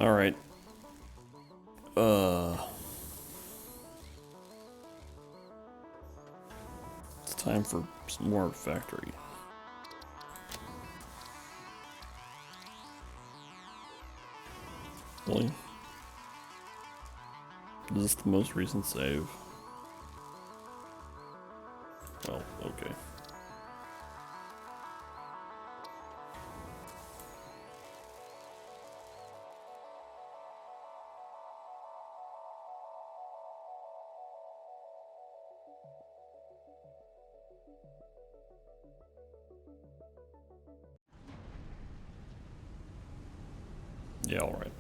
Alright. It's time for some more factory. Really? Is this the most recent save? Well, okay. Yeah, alright.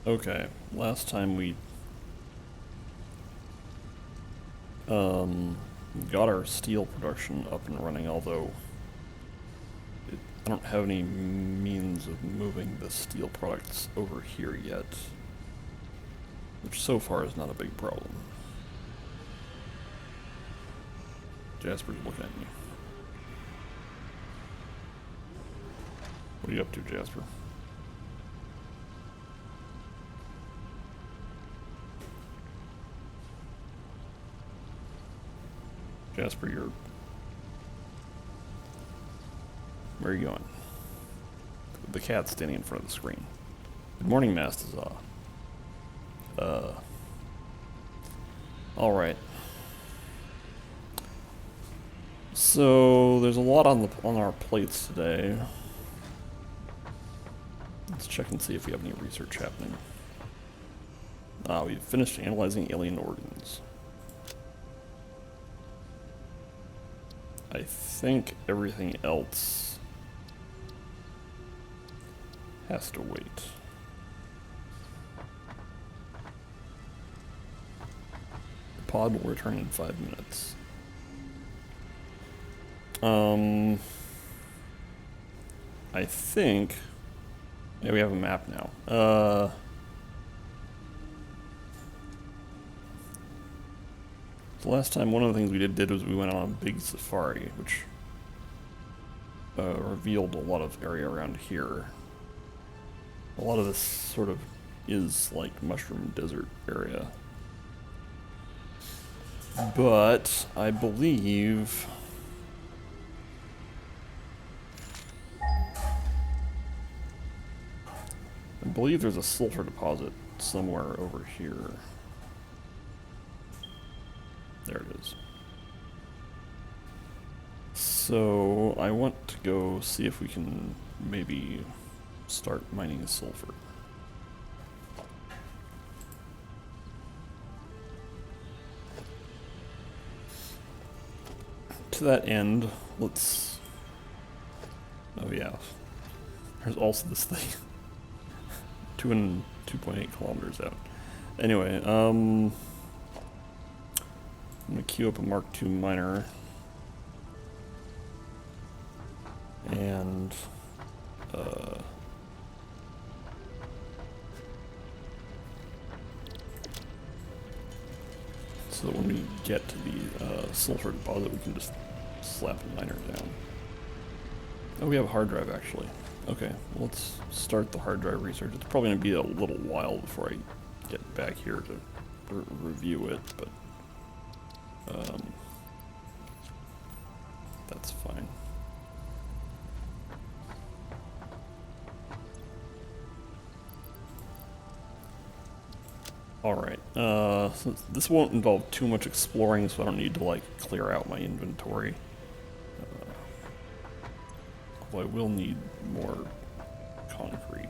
Okay. Last time we got our steel production up and running, although I don't have any means of moving the steel products over here yet, which so far is not a big problem. Jasper's looking at me. What are you up to, Jasper? Jasper, you're... Where are you going? The cat's standing in front of the screen. Good morning, Mastaza. Alright. So, there's a lot on our plates today. Let's check and see if we have any research happening. We've finished analyzing alien organs. I think everything else has to wait. The pod will return in 5 minutes. I think... Yeah, we have a map now. The last time, one of the things we did was we went on a big safari, which revealed a lot of area around here. A lot of this sort of is like mushroom desert area. But I believe... there's a sulfur deposit somewhere over here. There it is. So I want to go see if we can maybe start mining sulfur. To that end, let's... Oh yeah. There's also this thing. 2.8 kilometers out. Anyway, I'm gonna queue up a Mark II miner. And, so that when we get to the sulfur deposit, we can just slap a miner down. Oh, we have a hard drive actually. Okay, well, let's start the hard drive research. It's probably going to be a little while before I get back here to review it, but that's fine. Alright, so this won't involve too much exploring, so I don't need to, like, clear out my inventory. Although I will need more concrete.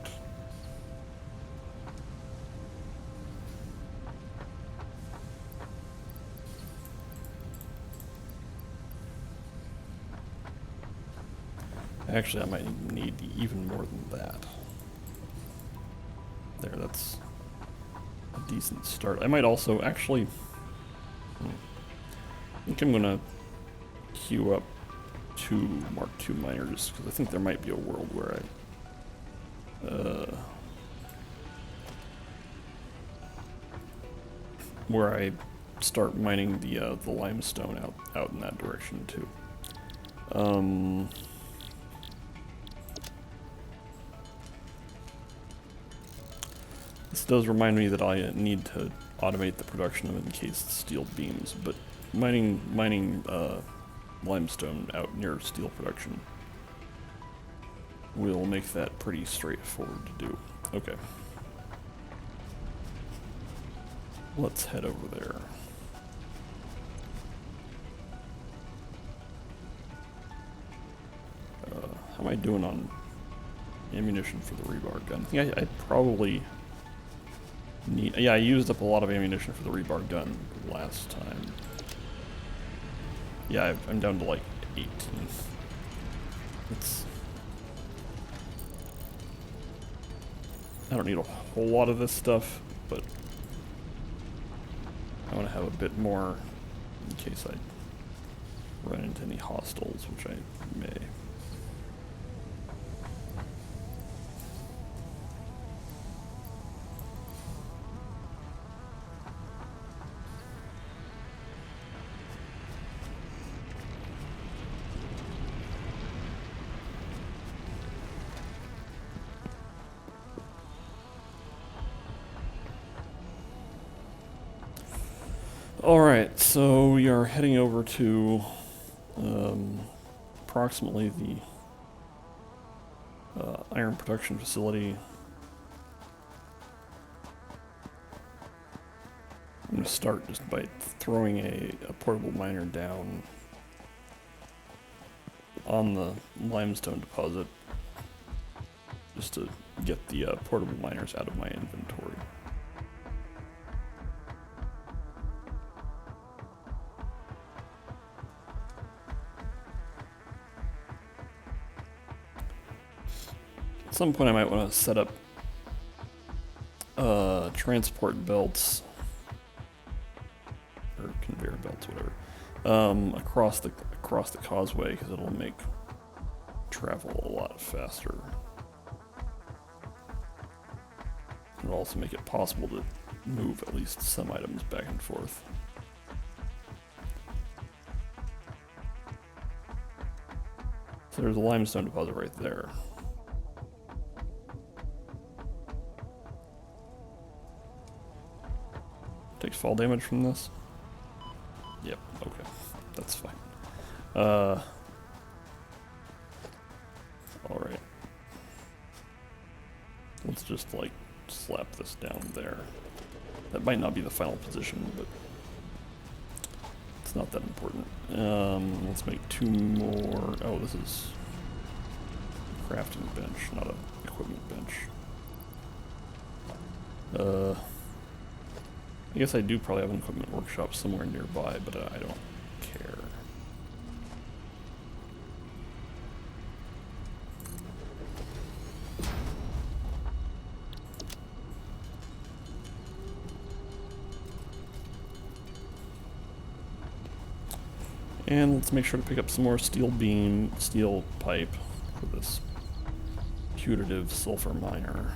Actually, I might need even more than that. There, that's a decent start. I might also actually... I think I'm gonna queue up 2 Mark II miners, because I think there might be a world where I start mining the limestone out in that direction too. This does remind me that I need to automate the production of encased steel beams, but mining limestone out near steel production will make that pretty straightforward to do. Okay. Let's head over there. How am I doing on ammunition for the rebar gun? I think I probably need... Yeah, I used up a lot of ammunition for the rebar gun last time. Yeah, I'm down to like 18. I don't need a whole lot of this stuff, but I want to have a bit more in case I run into any hostiles, which I may. Alright, so we are heading over to approximately the iron production facility. I'm going to start just by throwing a portable miner down on the limestone deposit just to get the portable miners out of my inventory. At some point I might want to set up transport belts or conveyor belts, whatever, across the causeway, because it'll make travel a lot faster. It'll also make it possible to move at least some items back and forth. So there's a limestone deposit right there. Takes fall damage from this? Yep, okay. That's fine. Alright. Let's just, like, slap this down there. That might not be the final position, but it's not that important. Let's make 2 more. Oh, this is a crafting bench, not an equipment bench. I guess I do probably have an equipment workshop somewhere nearby, but I don't care. And let's make sure to pick up some more steel pipe for this putative sulfur miner.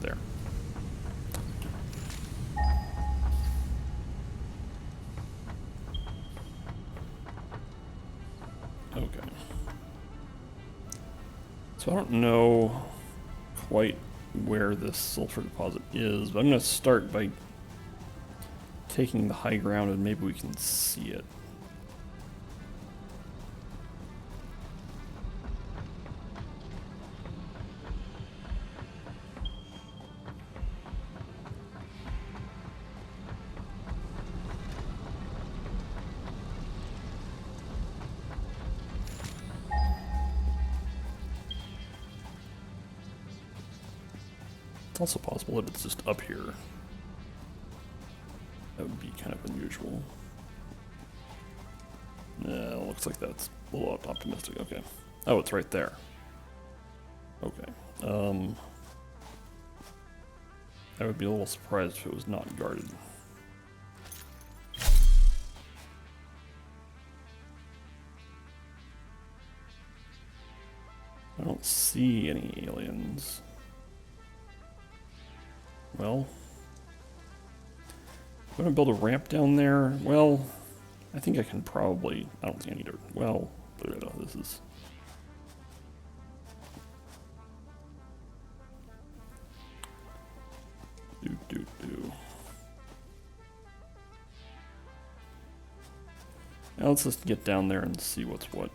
There. Okay. So I don't know quite where this sulfur deposit is, but I'm going to start by taking the high ground and maybe we can see it. It's also possible that it's just up here. That would be kind of unusual. Yeah, looks like that's a little optimistic. Okay. Oh, it's right there. Okay. I would be a little surprised if it was not guarded. I don't see any aliens. Well, I'm gonna build a ramp down there. Well, I think I can probably. I don't think I need to. Well, this is. Do. Now let's just get down there and see what's what.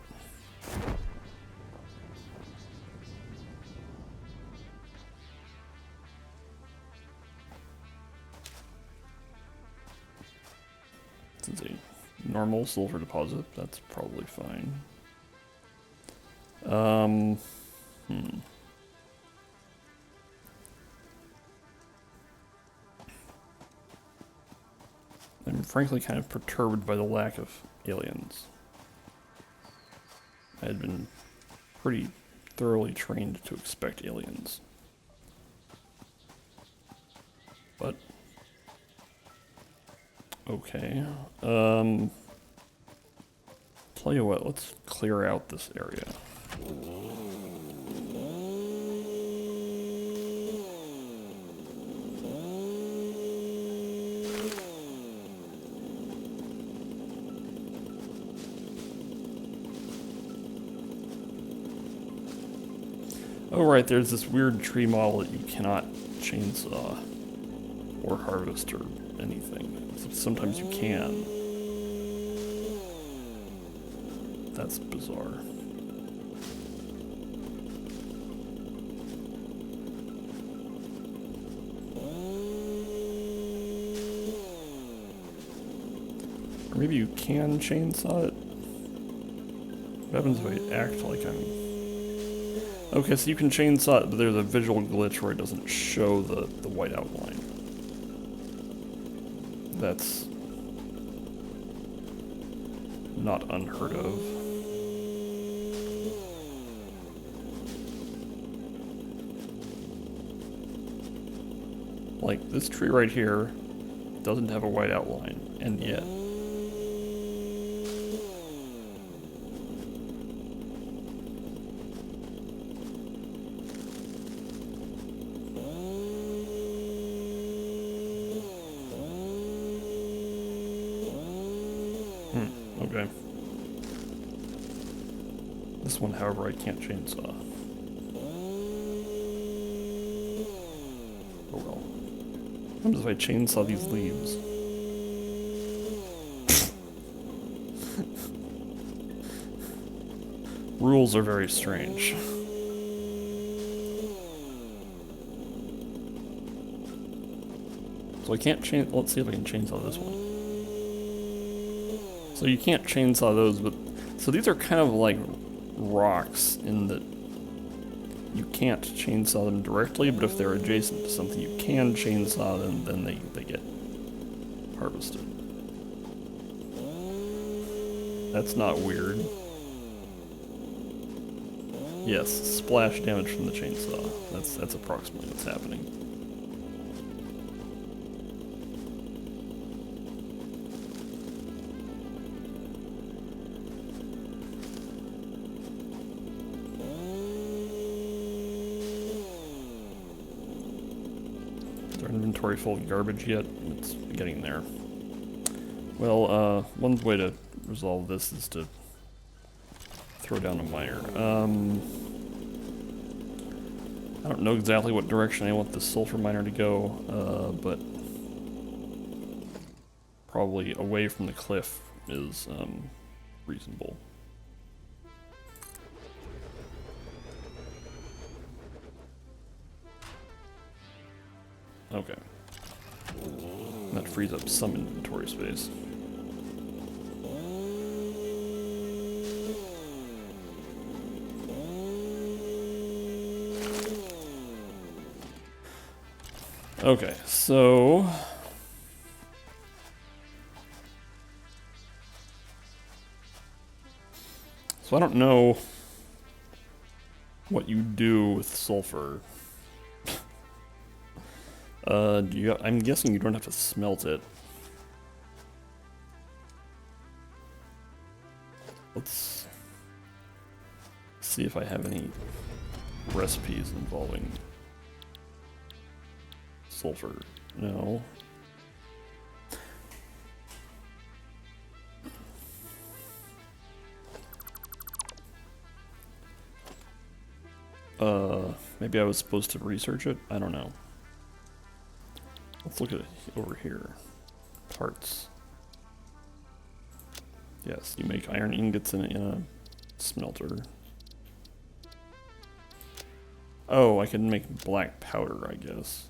This is a normal sulfur deposit. That's probably fine. I'm frankly kind of perturbed by the lack of aliens. I had been pretty thoroughly trained to expect aliens. But okay. Tell you what, let's clear out this area. Oh right, there's this weird tree model that you cannot chainsaw or harvest or anything. Sometimes you can. That's bizarre. Or maybe you can chainsaw it? What happens if I act like I'm... Okay, so you can chainsaw it, but there's a visual glitch where it doesn't show the white outline. That's not unheard of. Like, this tree right here doesn't have a white outline, and yet... Okay. This one, however, I can't chainsaw. Oh well. What happens if I chainsaw these leaves? Rules are very strange. So I can't chain... Let's see if I can chainsaw this one. So you can't chainsaw those, but... So these are kind of like rocks in that you can't chainsaw them directly, but if they're adjacent to something you can chainsaw them, then they get harvested. That's not weird. Yes, splash damage from the chainsaw. That's approximately what's happening. Inventory full of garbage yet? It's getting there. Well, one way to resolve this is to throw down a miner. I don't know exactly what direction I want the sulfur miner to go, but probably away from the cliff is reasonable. Okay. That frees up some inventory space. Okay, so... So I don't know what you do with sulfur. I'm guessing you don't have to smelt it. Let's see if I have any recipes involving sulfur. No. Maybe I was supposed to research it? I don't know. Let's look at it over here. Parts. Yes, you make iron ingots in a smelter. Oh, I can make black powder, I guess.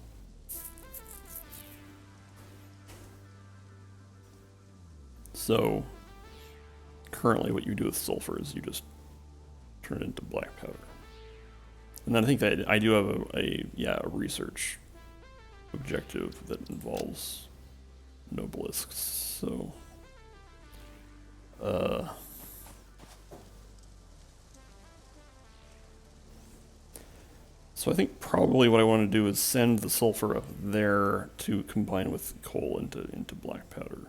So, currently what you do with sulfur is you just turn it into black powder. And then I think that I do have a research objective that involves nobelisks, so... So I think probably what I want to do is send the sulfur up there to combine with coal into black powder.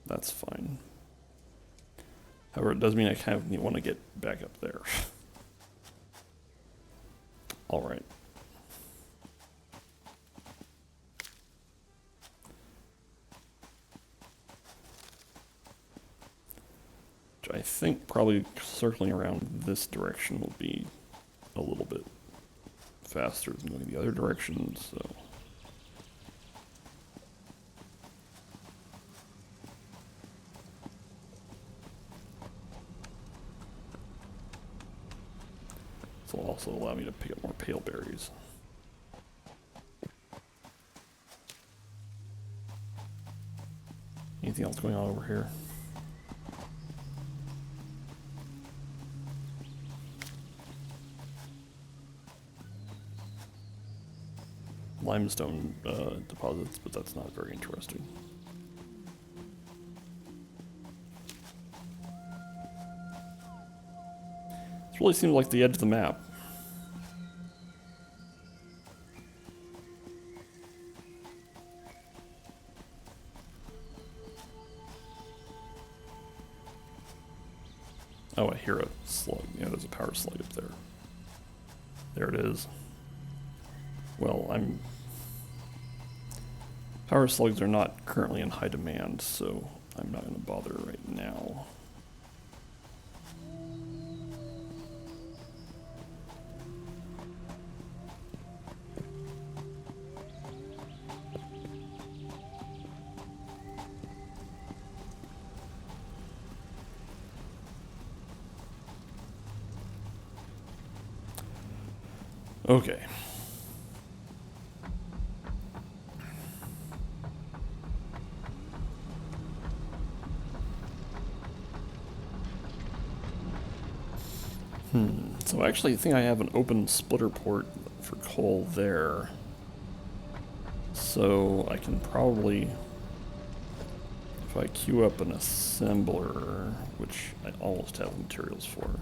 That's fine. However, it does mean I kind of want to get back up there. Alright. I think probably circling around this direction will be a little bit faster than going the other direction, so... This will also allow me to pick up more pale berries. Anything else going on over here? Limestone deposits, but that's not very interesting. This really seems like the edge of the map. Oh, I hear a slug. Yeah, there's a power slug up there. There it is. Well, power slugs are not currently in high demand, so I'm not going to bother right now. Okay. So I actually think I have an open splitter port for coal there. So I can probably, if I queue up an assembler, which I almost have materials for,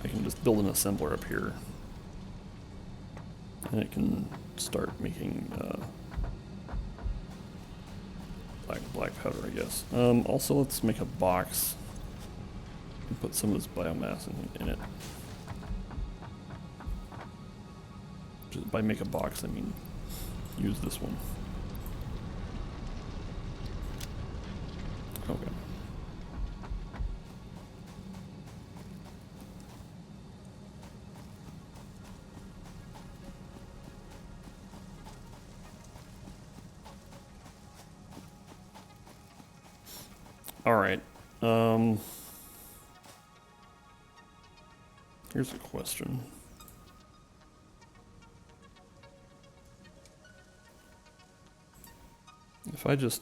I can just build an assembler up here. And it can start making black powder, I guess. Also, let's make a box and put some of this biomass in it. Just by make a box, I mean use this one. Okay. All right. Here's a question. If I just...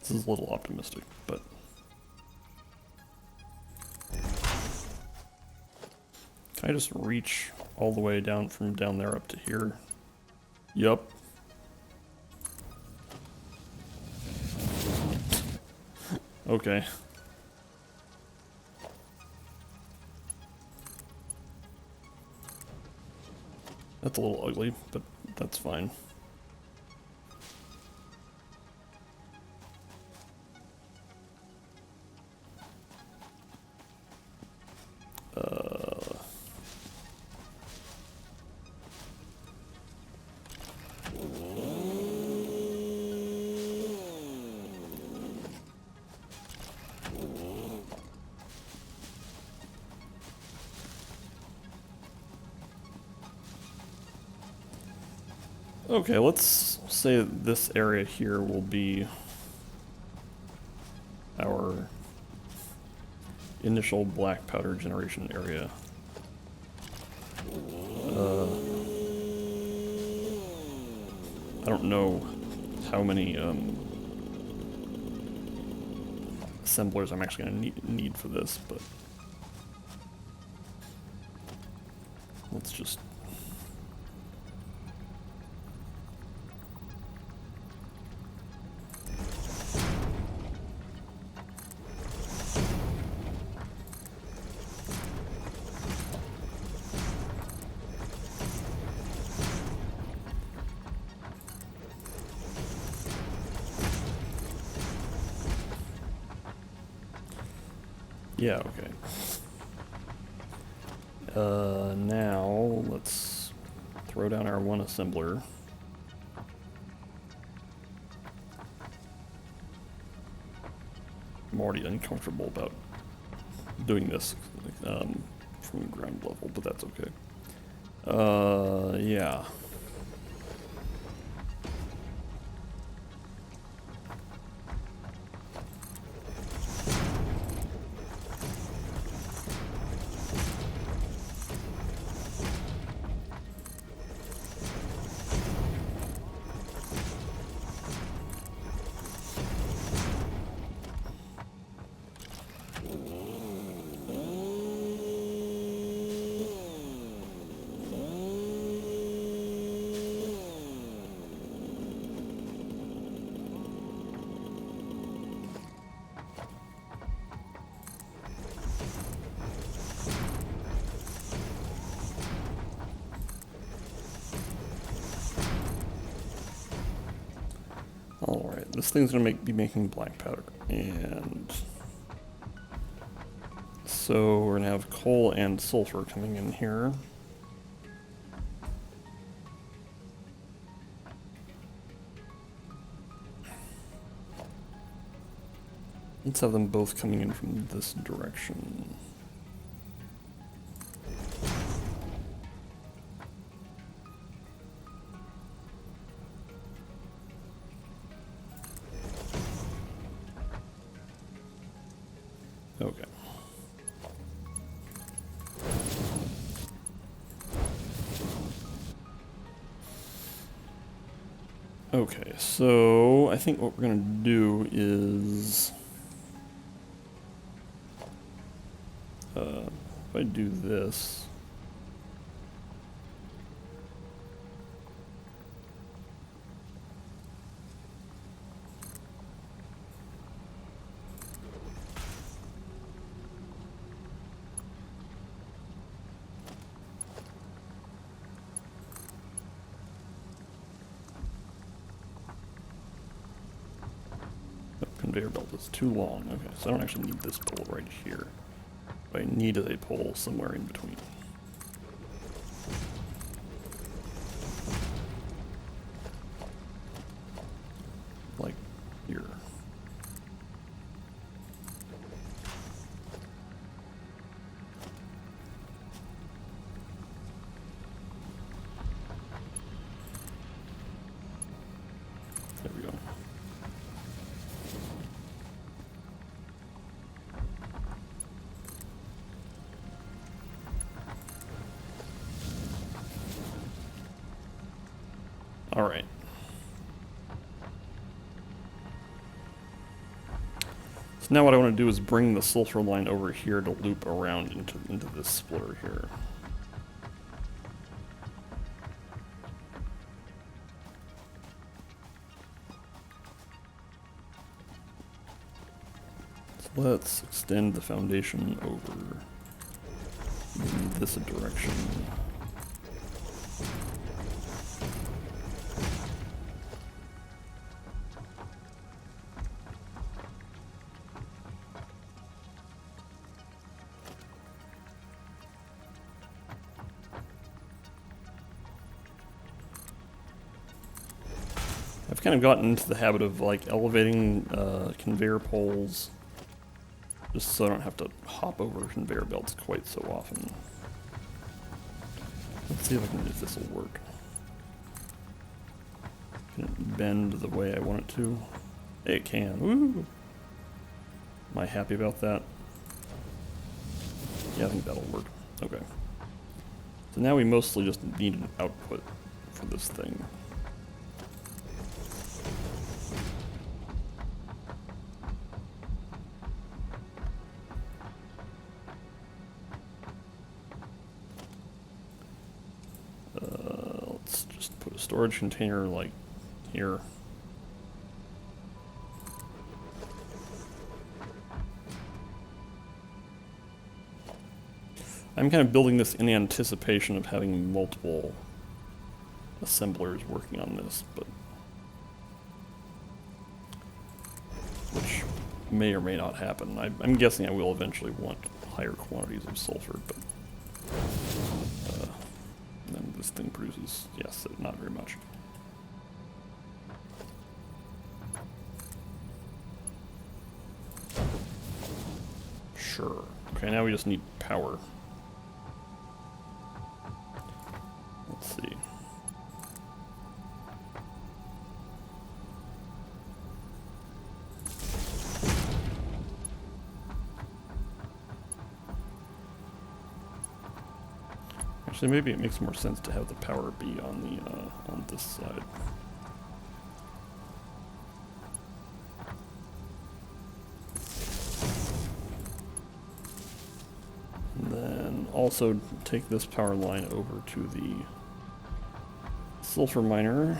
This is a little optimistic, but... Can I just reach all the way down from down there up to here? Yup. Okay. That's a little ugly, but that's fine. Okay, let's say that this area here will be our initial black powder generation area. I don't know how many assemblers I'm actually going to need for this, but let's just... Yeah, okay. Now let's throw down our one assembler. I'm already uncomfortable about doing this from ground level, but that's okay. Yeah. Alright, this thing's gonna be making black powder, and so we're gonna have coal and sulfur coming in here. Let's have them both coming in from this direction. Okay. Okay, so I think what we're gonna do is if I do this, conveyor belt is too long. Okay, so I don't actually need this pole right here. What I need is a pole somewhere in between. Like here. There we go. All right. So now what I want to do is bring the sulfur line over here to loop around into this splitter here. So let's extend the foundation over in this direction. I've kind of gotten into the habit of like elevating conveyor poles just so I don't have to hop over conveyor belts quite so often. Let's see if this will work. bend the way I want it to. It can. Woo! Am I happy about that? Yeah, I think that'll work. Okay. So now we mostly just need an output for this thing. Let's just put a storage container like here. I'm kind of building this in anticipation of having multiple assemblers working on this, but which may or may not happen. I'm guessing I will eventually want higher quantities of sulfur, but then this thing produces, yes, not very much. Sure. Okay, now we just need power. Let's see. Actually, maybe it makes more sense to have the power be on the on this side. And then also take this power line over to the sulfur miner.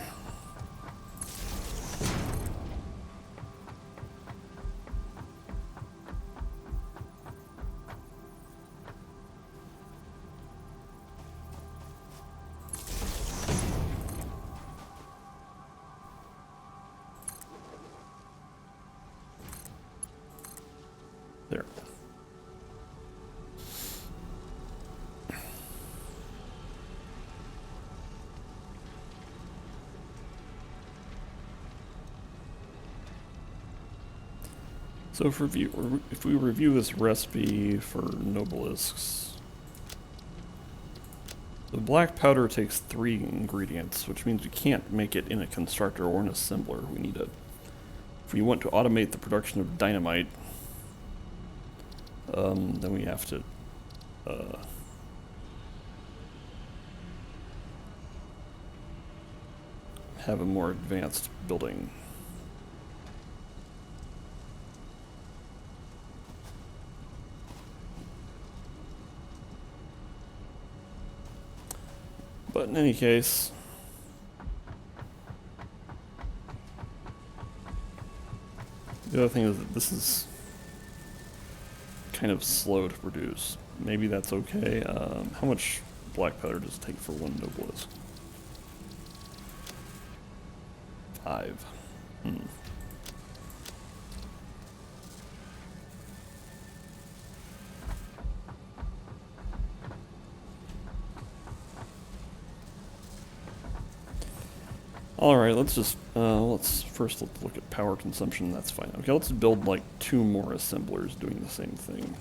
There. So if we review this recipe for Nobelisks, the black powder takes 3 ingredients, which means we can't make it in a constructor or an assembler. We need if we want to automate the production of dynamite, then we have to have a more advanced building. But in any case, the other thing is that this is kind of slow to produce. Maybe that's okay. How much black powder does it take for 1 Noblisk? 5. Alright, let's just, let's look at power consumption. That's fine. Okay, let's build like 2 more assemblers doing the same thing.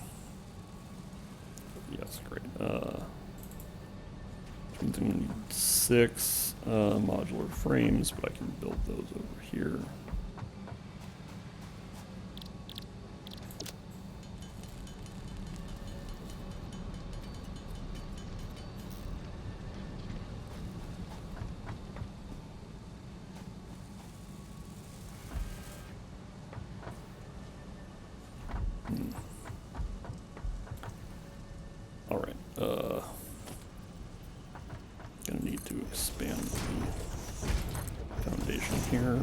Yes, great. Which means I'm going to need 6 modular frames, but I can build those over here. Alright, gonna need to expand the foundation here.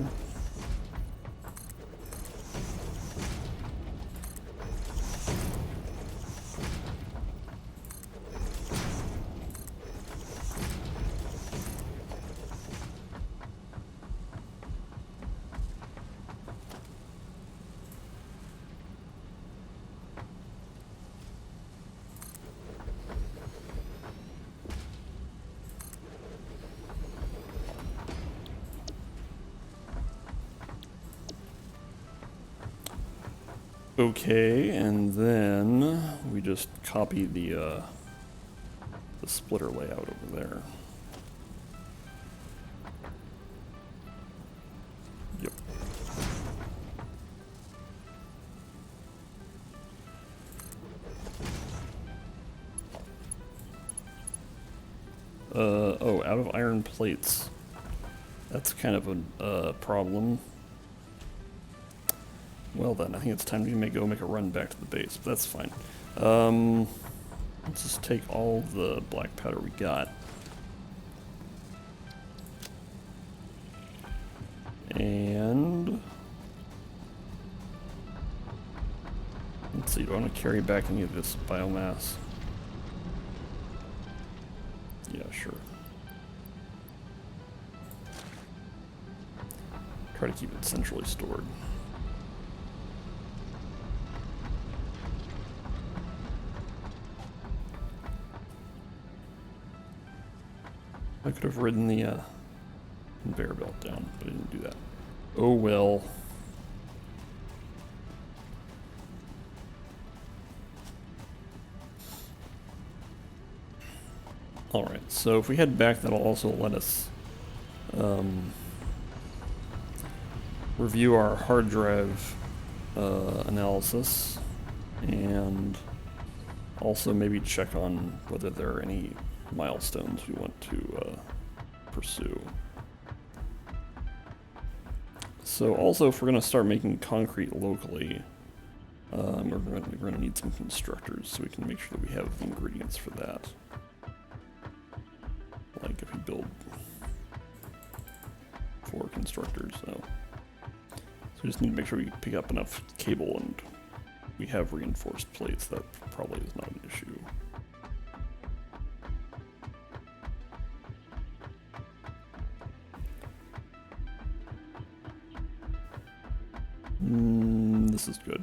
Okay, and then we just copy the splitter layout over there. Oh, out of iron plates. That's kind of a problem. Well then, I think it's time to go make a run back to the base, but that's fine. Let's just take all the black powder we got. And let's see, do I want to carry back any of this biomass? Yeah, sure. Try to keep it centrally stored. I could have ridden the conveyor belt down, but I didn't do that. Oh well. Alright, so if we head back, that'll also let us review our hard drive analysis, and also maybe check on whether there are any milestones we want to pursue. So also, if we're going to start making concrete locally, we're going to need some constructors, so we can make sure that we have the ingredients for that. Like if we build 4 constructors, so we just need to make sure we pick up enough cable and we have reinforced plates. That probably is not an issue. This is good.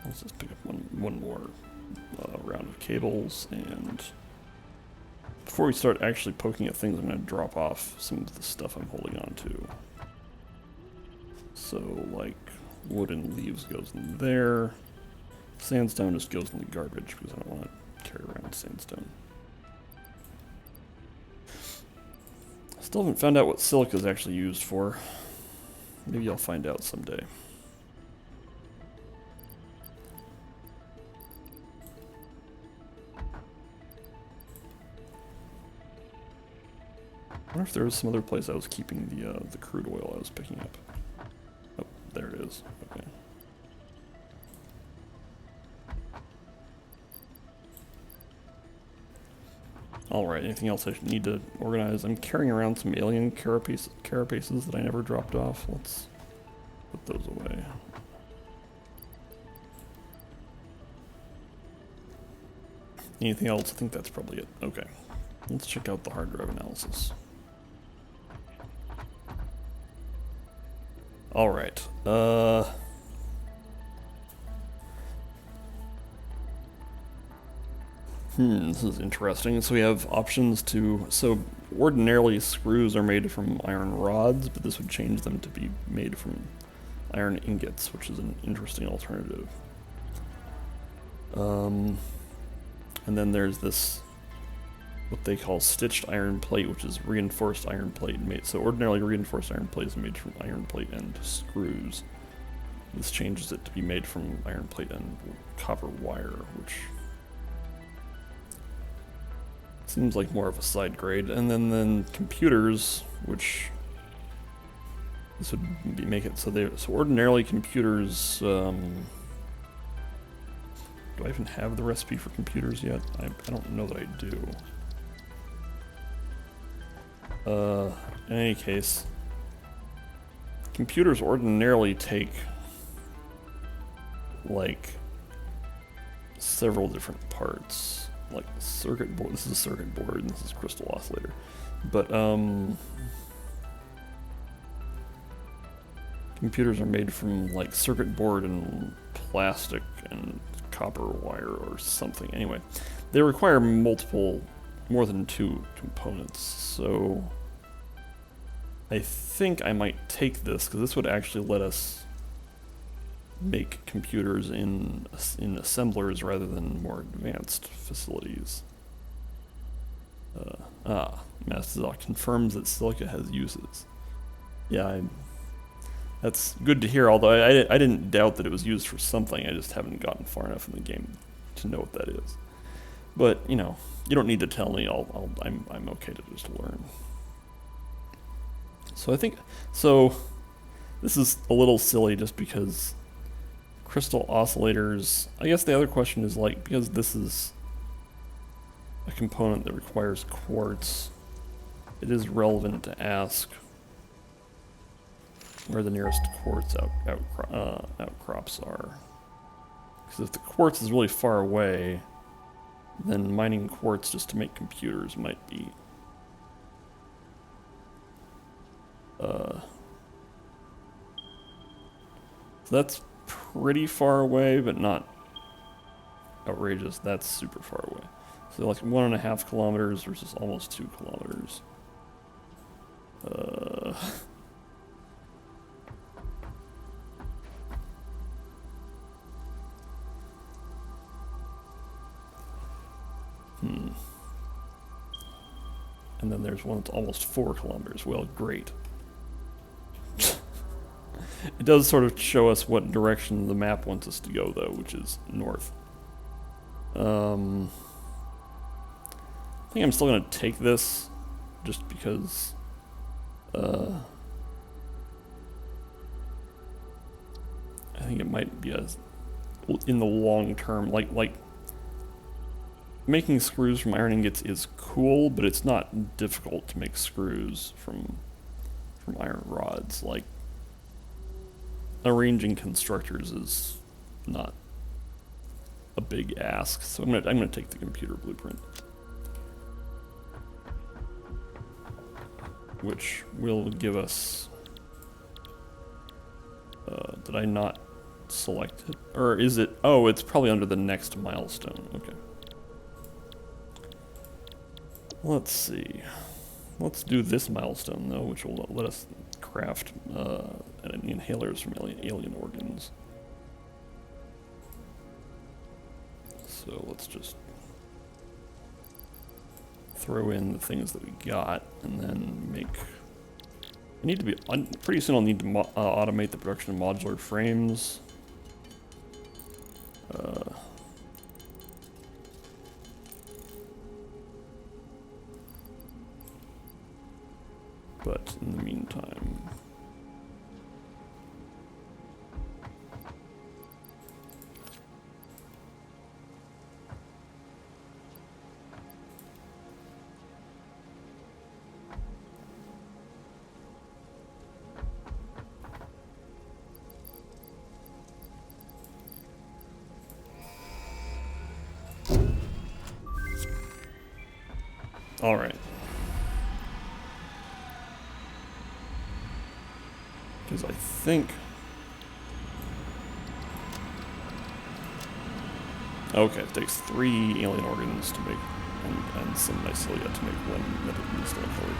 Let's just pick up one more round of cables, and before we start actually poking at things, I'm going to drop off some of the stuff I'm holding on to. So, like, wood and leaves goes in there. Sandstone just goes in the garbage because I don't want to carry around sandstone. Still haven't found out what silica is actually used for. Maybe I'll find out someday. I wonder if there was some other place I was keeping the crude oil I was picking up. Oh, there it is. Okay. Alright, anything else I need to organize? I'm carrying around some alien carapaces that I never dropped off. Let's put those away. Anything else? I think that's probably it. Okay. Let's check out the hard drive analysis. Alright. This is interesting. So we have options to... So ordinarily screws are made from iron rods, but this would change them to be made from iron ingots, which is an interesting alternative. And then there's this, what they call stitched iron plate, which is reinforced iron plate made. So ordinarily reinforced iron plate is made from iron plate and screws. This changes it to be made from iron plate and copper wire, which seems like more of a side grade. And then computers, which this would be make it so ordinarily computers. Do I even have the recipe for computers yet? I don't know that I do. In any case, computers ordinarily take like several different parts. Like circuit board, this is a circuit board, and this is crystal oscillator. But computers are made from like circuit board and plastic and copper wire or something. Anyway, they require more than 2 components. So I think I might take this, because this would actually let us make computers in assemblers rather than more advanced facilities. Mastodoc confirms that silica has uses. Yeah, that's good to hear, although I didn't doubt that it was used for something, I just haven't gotten far enough in the game to know what that is. But, you know, you don't need to tell me, I'm okay to just learn. So I think, this is a little silly just because crystal oscillators, I guess the other question is like, because this is a component that requires quartz, it is relevant to ask where the nearest quartz outcrops are. Because if the quartz is really far away, then mining quartz just to make computers might be so that's pretty far away, but not outrageous. That's super far away. So like 1.5 kilometers versus almost 2 kilometers. And then there's one that's almost 4 kilometers. Well, great. It does sort of show us what direction the map wants us to go, though, which is north. I think I'm still going to take this, just because... I think it might be in the long term, like making screws from iron ingots is cool, but it's not difficult to make screws from iron rods. Like, arranging constructors is not a big ask, so I'm gonna take the computer blueprint, which will give us. Did I not select it, or is it? Oh, it's probably under the next milestone. Okay. Let's see. Let's do this milestone, though, which will let us craft inhalers from alien organs. So let's just throw in the things that we got, and then make... I need to be... pretty soon I'll need to automate the production of modular frames. But in the meantime... All right. Because I think... Okay, it takes 3 alien organs to make, and some mycelia to make 1 metal inhaler.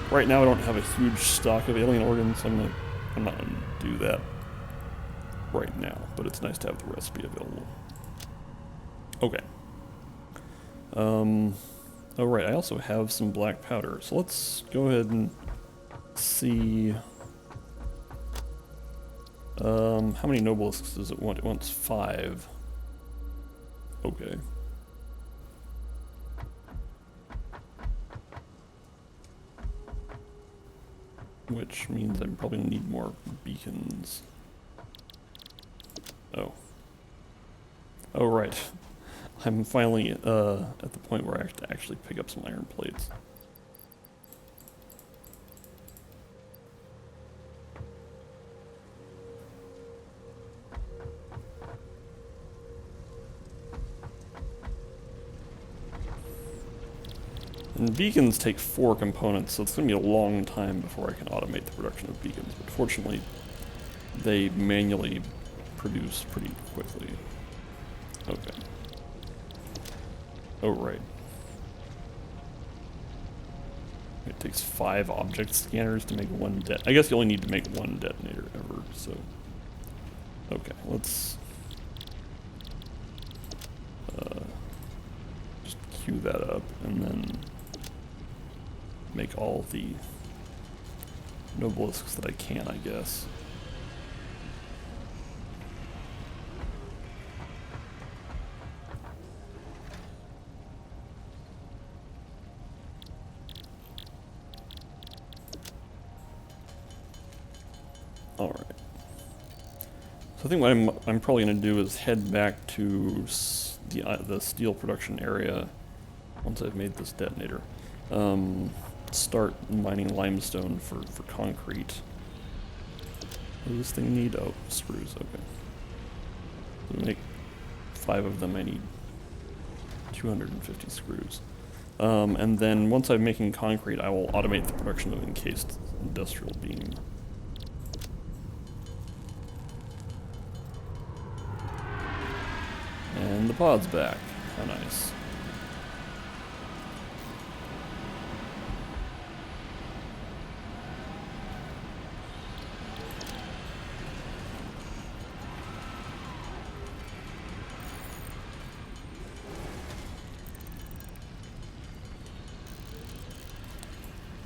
Right now I don't have a huge stock of alien organs, so I'm not gonna do that right now, but it's nice to have the recipe available. Okay. Oh right, I also have some black powder, so let's go ahead and see... how many nobelisks does it want? It wants 5. Okay. Which means I'm probably gonna need more beacons. Oh. Oh right. I'm finally at the point where I have to actually pick up some iron plates. And beacons take 4 components, so it's going to be a long time before I can automate the production of beacons. But fortunately, they manually produce pretty quickly. Okay. Oh, right. It takes 5 object scanners to make 1 I guess you only need to make 1 detonator ever, so... Okay, let's... just queue that up, and then... make all the nobelisks that I can, I guess. Alright. So I think what I'm probably going to do is head back to the steel production area once I've made this detonator. Start mining limestone for concrete. What does this thing need? Oh, screws, okay. To make 5 of them I need 250 screws. And then once I'm making concrete, I will automate the production of encased industrial beam. And the pod's back. How nice.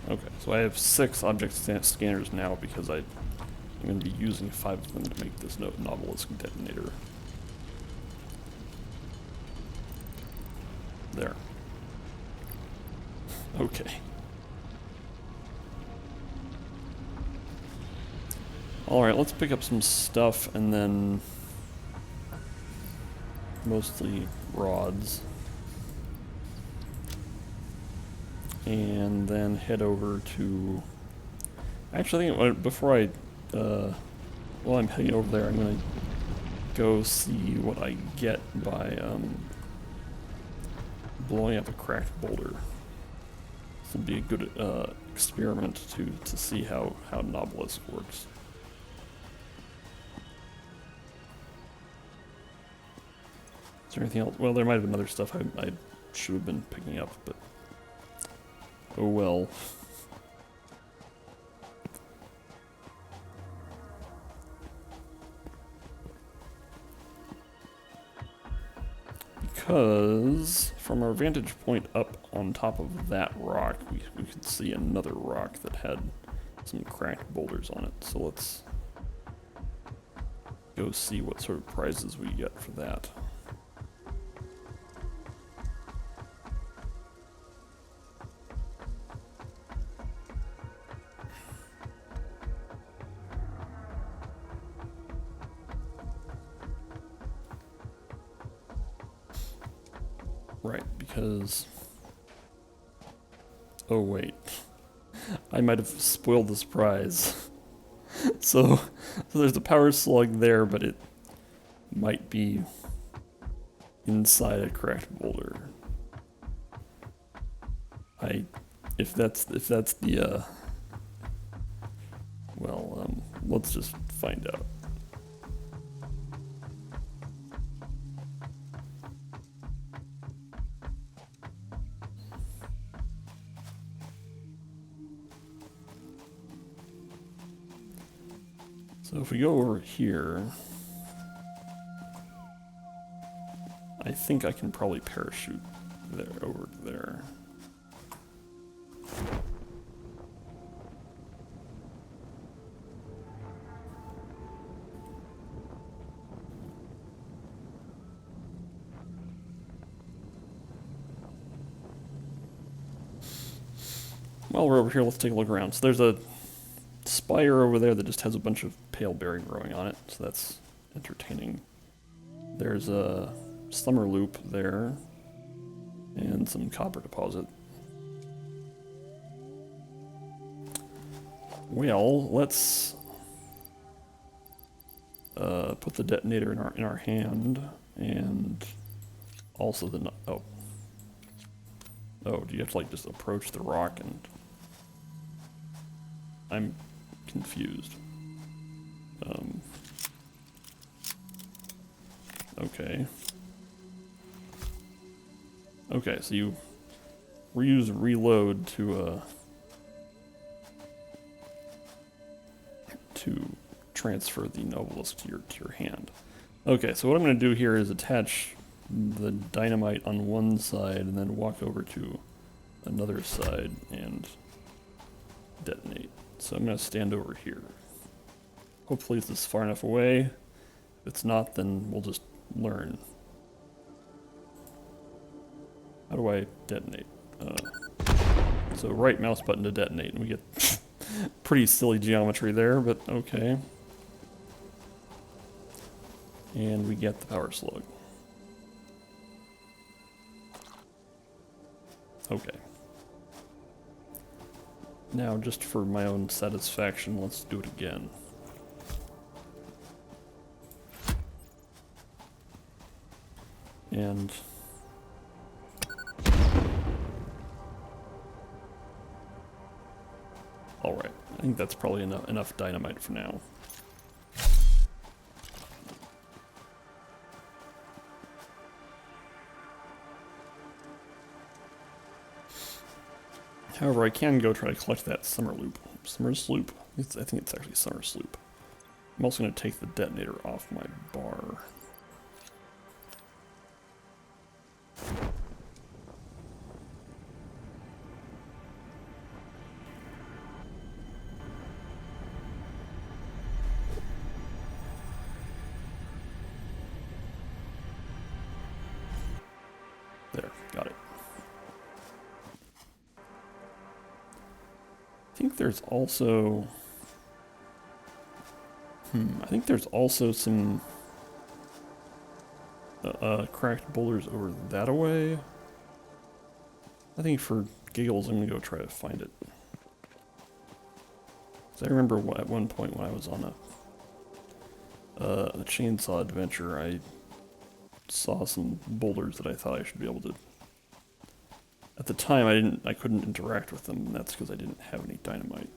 Okay, so I have 6 object scanners now because I'm going to be using 5 of them to make this Novelisk detonator. There. Okay. Alright, let's pick up some stuff and then mostly rods. And then head over to... Actually, I think before I... while I'm heading over there, I'm going to go see what I get by blowing up a cracked boulder. This will be a good experiment to see how Novelisk works. Is there anything else? Well, there might have been other stuff I should have been picking up, but oh well. Because from our vantage point up on top of that rock, we could see another rock that had some cracked boulders on it. So let's go see what sort of prizes we get for that. Right, because... Oh wait, I might have spoiled this prize. so there's a power slug there, but it might be inside a cracked boulder. If that's the well, let's just find out. So if we go over here, I think I can probably parachute there over there. While we're over here, let's take a look around. So there's a spire over there that just has a bunch of pale berry growing on it, so that's entertaining. There's a summer loop there, and some copper deposit. Well, let's put the detonator in our hand, and also the oh, do you have to like just approach the rock? And I'm confused. Okay. Okay, so you reuse reload to transfer the Novelisk to your hand. Okay, so what I'm going to do here is attach the dynamite on one side and then walk over to another side and detonate. So I'm going to stand over here. Hopefully this is far enough away. If it's not, then we'll just learn. How do I detonate? So right mouse button to detonate, and we get pretty silly geometry there, but okay. And we get the power slug. Okay. Now, just for my own satisfaction, let's do it again. And alright, I think that's probably enough dynamite for now. However, I can go try to collect that summer sloop. I think it's actually summer sloop. I'm also going to take the detonator off my bar. There, got it. I think there's also... I think there's also some cracked boulders over that away. I think for giggles, I'm gonna go try to find it. 'Cause I remember at one point when I was on a chainsaw adventure, I saw some boulders that I thought I should be able to. At the time, I couldn't interact with them, and that's because I didn't have any dynamite.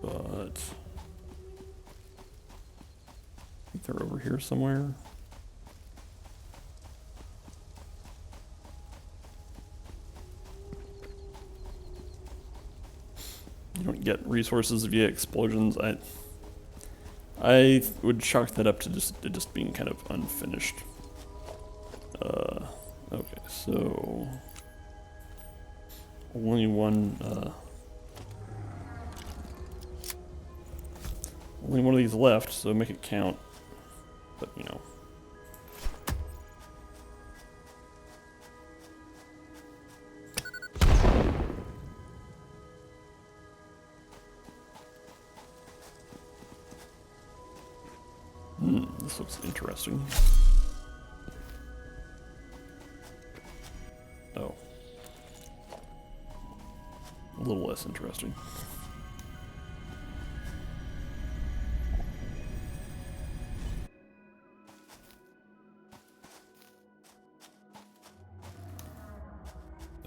But I think they're over here somewhere. You don't get resources via explosions. I would chalk that up to just being kind of unfinished. Okay, so only one of these left, so make it count. But you know. This looks interesting. Oh. A little less interesting.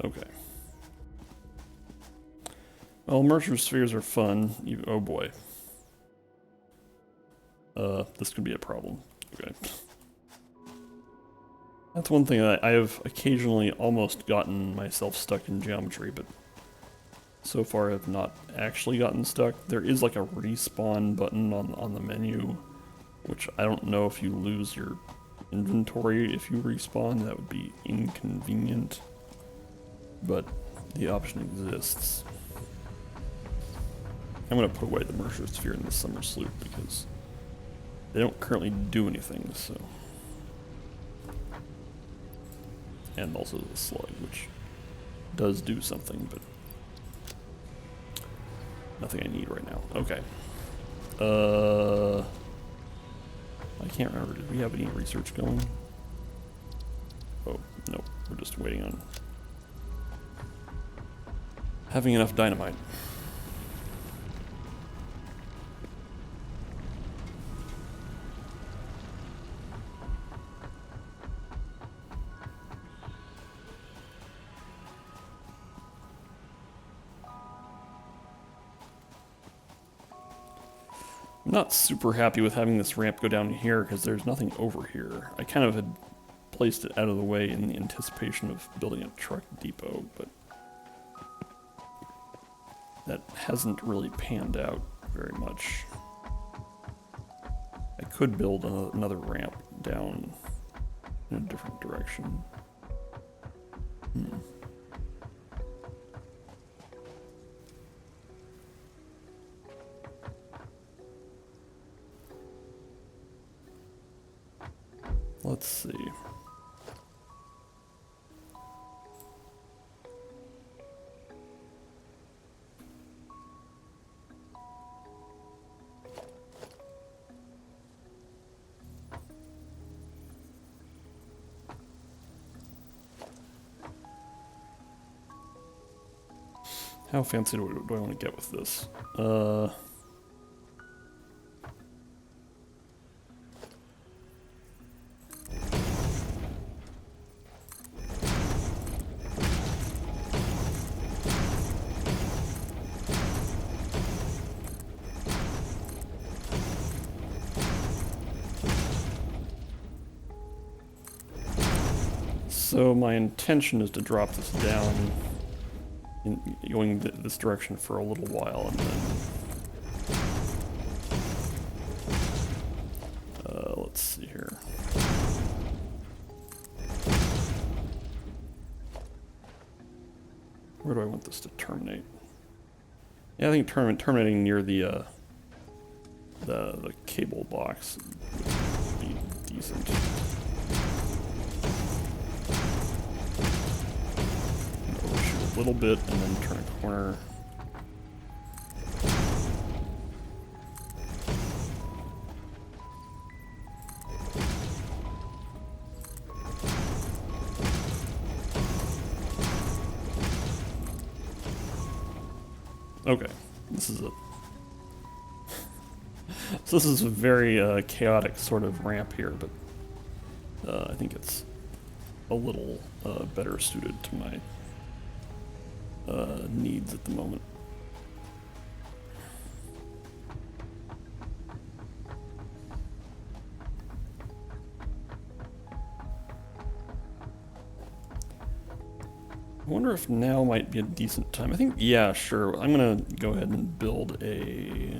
Okay. Well, Mercer spheres are fun. Oh boy. This could be a problem. Okay. That's one thing that I have occasionally almost gotten myself stuck in geometry, but so far I have not actually gotten stuck. There is like a respawn button on the menu, which I don't know if you lose your inventory if you respawn. That would be inconvenient, but the option exists. I'm going to put away the Mercer sphere in the summer sloop because they don't currently do anything, so. And also the slug, which does do something, but nothing I need right now. Okay. I can't remember. Did we have any research going? Oh, no. We're just waiting on having enough dynamite. I'm not super happy with having this ramp go down here because there's nothing over here. I kind of had placed it out of the way in the anticipation of building a truck depot, but that hasn't really panned out very much. I could build another ramp down in a different direction. Hmm. Let's see. How fancy do I want to get with this? So my intention is to drop this down, going this direction for a little while, and then let's see here. Where do I want this to terminate? Yeah, I think terminating near the cable box would be decent. Overshoot a little bit and then turn a corner. Okay, this is a so this is a very chaotic sort of ramp here, but I think it's a little better suited to my needs at the moment. I wonder if now might be a decent time. I think, yeah, sure. I'm gonna go ahead and build a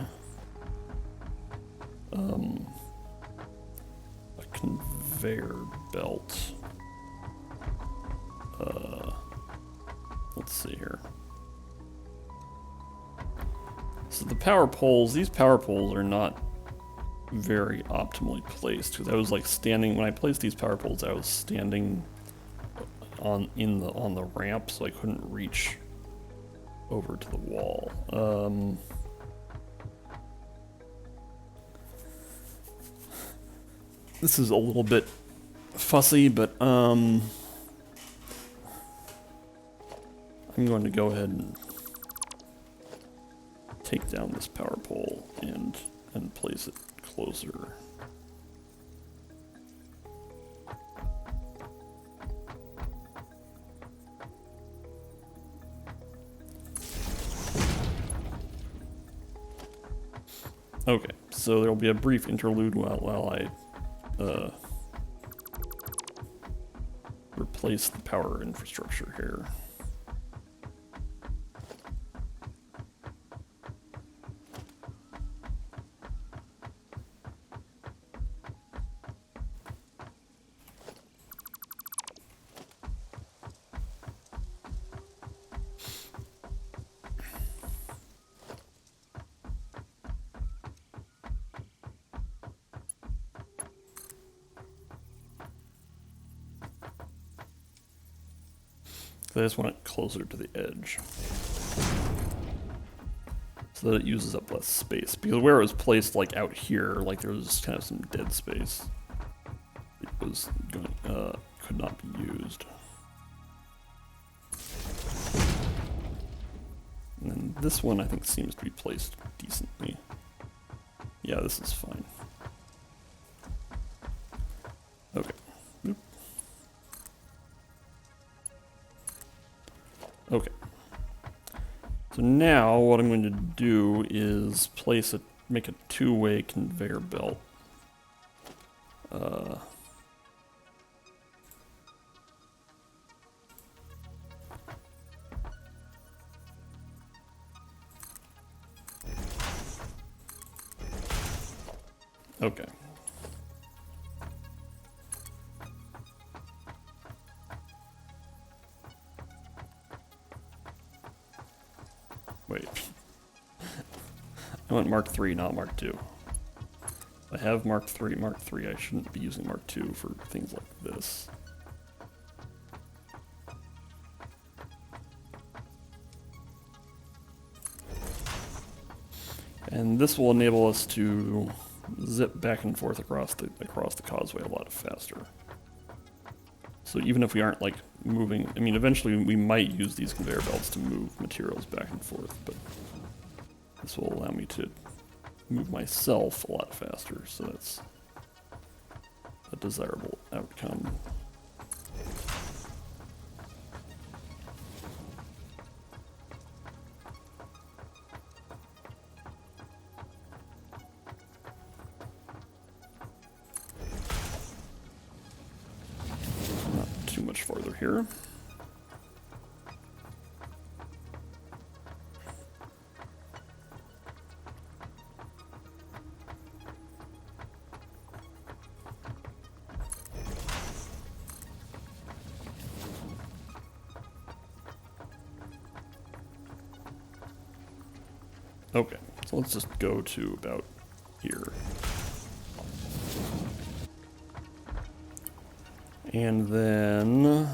conveyor belt. Let's see here. So the power poles, these power poles are not very optimally placed, because I was like standing, when I placed these power poles, I was standing on the ramp, so I couldn't reach over to the wall. This is a little bit fussy, but I'm going to go ahead and take down this power pole and place it closer. Okay, so there'll be a brief interlude while I replace the power infrastructure here. I just want it closer to the edge so that it uses up less space. Because where it was placed, like out here, like there was kind of some dead space. It was going, could not be used. And then this one I think seems to be placed decently. Yeah, this is fine. Okay. Oop. Okay. So now what I'm going to do is make a two-way conveyor belt. Okay. Wait. I want Mark 3, not Mark 2. I have Mark 3, I shouldn't be using Mark 2 for things like this. And this will enable us to zip back and forth across the causeway a lot faster. So even if we aren't like moving, I mean, eventually we might use these conveyor belts to move materials back and forth, but this will allow me to move myself a lot faster, so that's a desirable outcome. Not too much farther here. Okay, so let's just go to about here. And then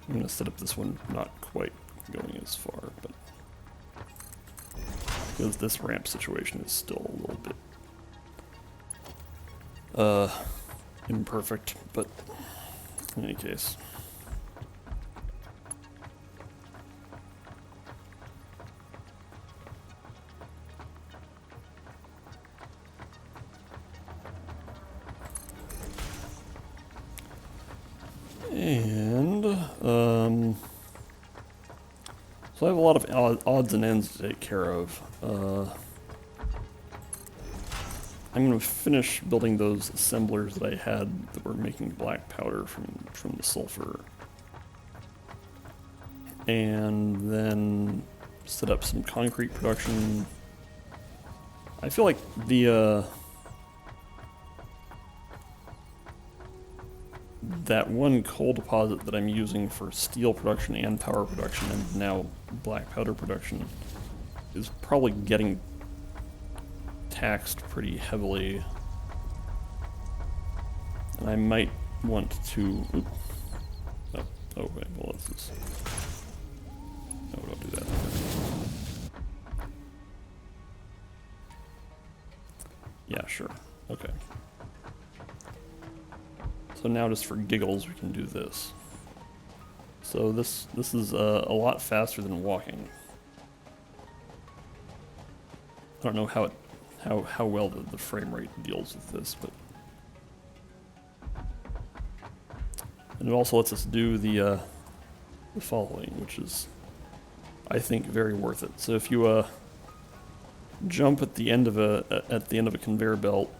I'm gonna set up this one not quite going as far, but because this ramp situation is still a little bit imperfect, but in any case. And, so I have a lot of odds and ends to take care of. I'm going to finish building those assemblers that I had that were making black powder from the sulfur. And then set up some concrete production. I feel like that one coal deposit that I'm using for steel production and power production and now black powder production is probably getting taxed pretty heavily. And I might want to... Oh, wait, well, this is... No, don't do that. Yeah, sure. Okay. So now just for giggles, we can do this. So this is a lot faster than walking. I don't know how well the frame rate deals with this, but and it also lets us do the following, which is, I think, very worth it. So if you jump at the end of a conveyor belt.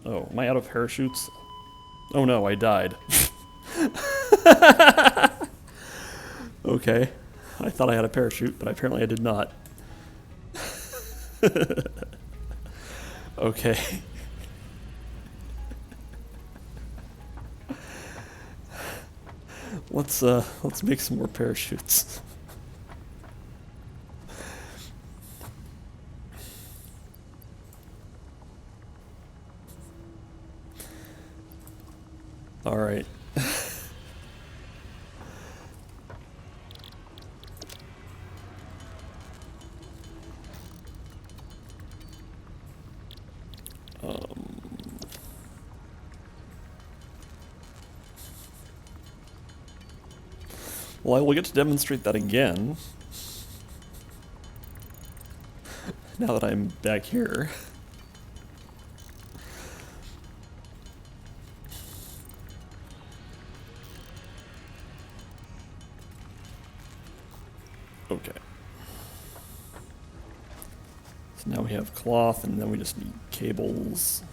Oh, am I out of parachutes? Oh no, I died. Okay, I thought I had a parachute, but apparently I did not. Okay. Let's make some more parachutes. All right. Well, I will get to demonstrate that again. Now that I'm back here. Okay. So now we have cloth, and then we just need cables.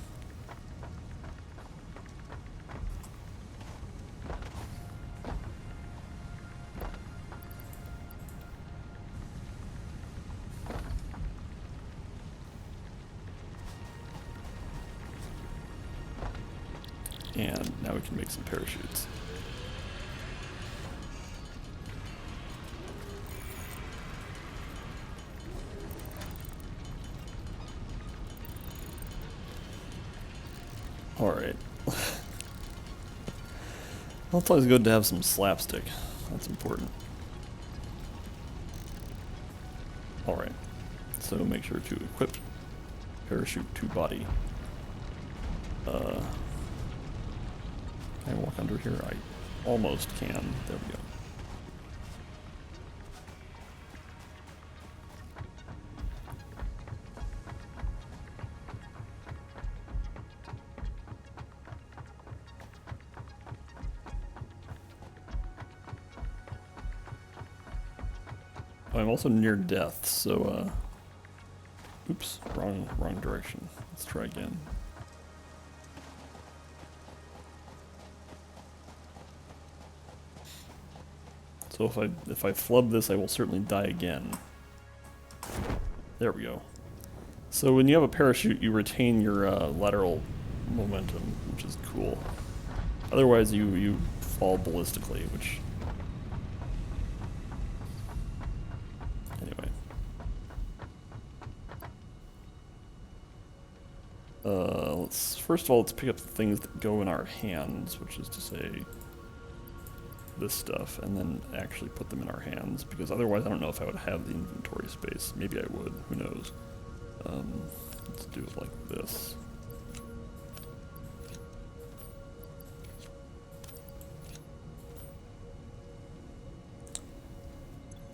And now we can make some parachutes. Alright. Well, it's always good to have some slapstick. That's important. Alright. So make sure to equip parachute to body. Can I walk under here? I almost can. There we go. I'm also near death, so, oops, wrong direction. Let's try again. So if I flub this, I will certainly die again. There we go. So when you have a parachute, you retain your lateral momentum, which is cool. Otherwise, you fall ballistically, which... Anyway. First of all, let's pick up the things that go in our hands, which is to say this stuff, and then actually put them in our hands, because otherwise I don't know if I would have the inventory space. Maybe I would, who knows. Let's do it like this.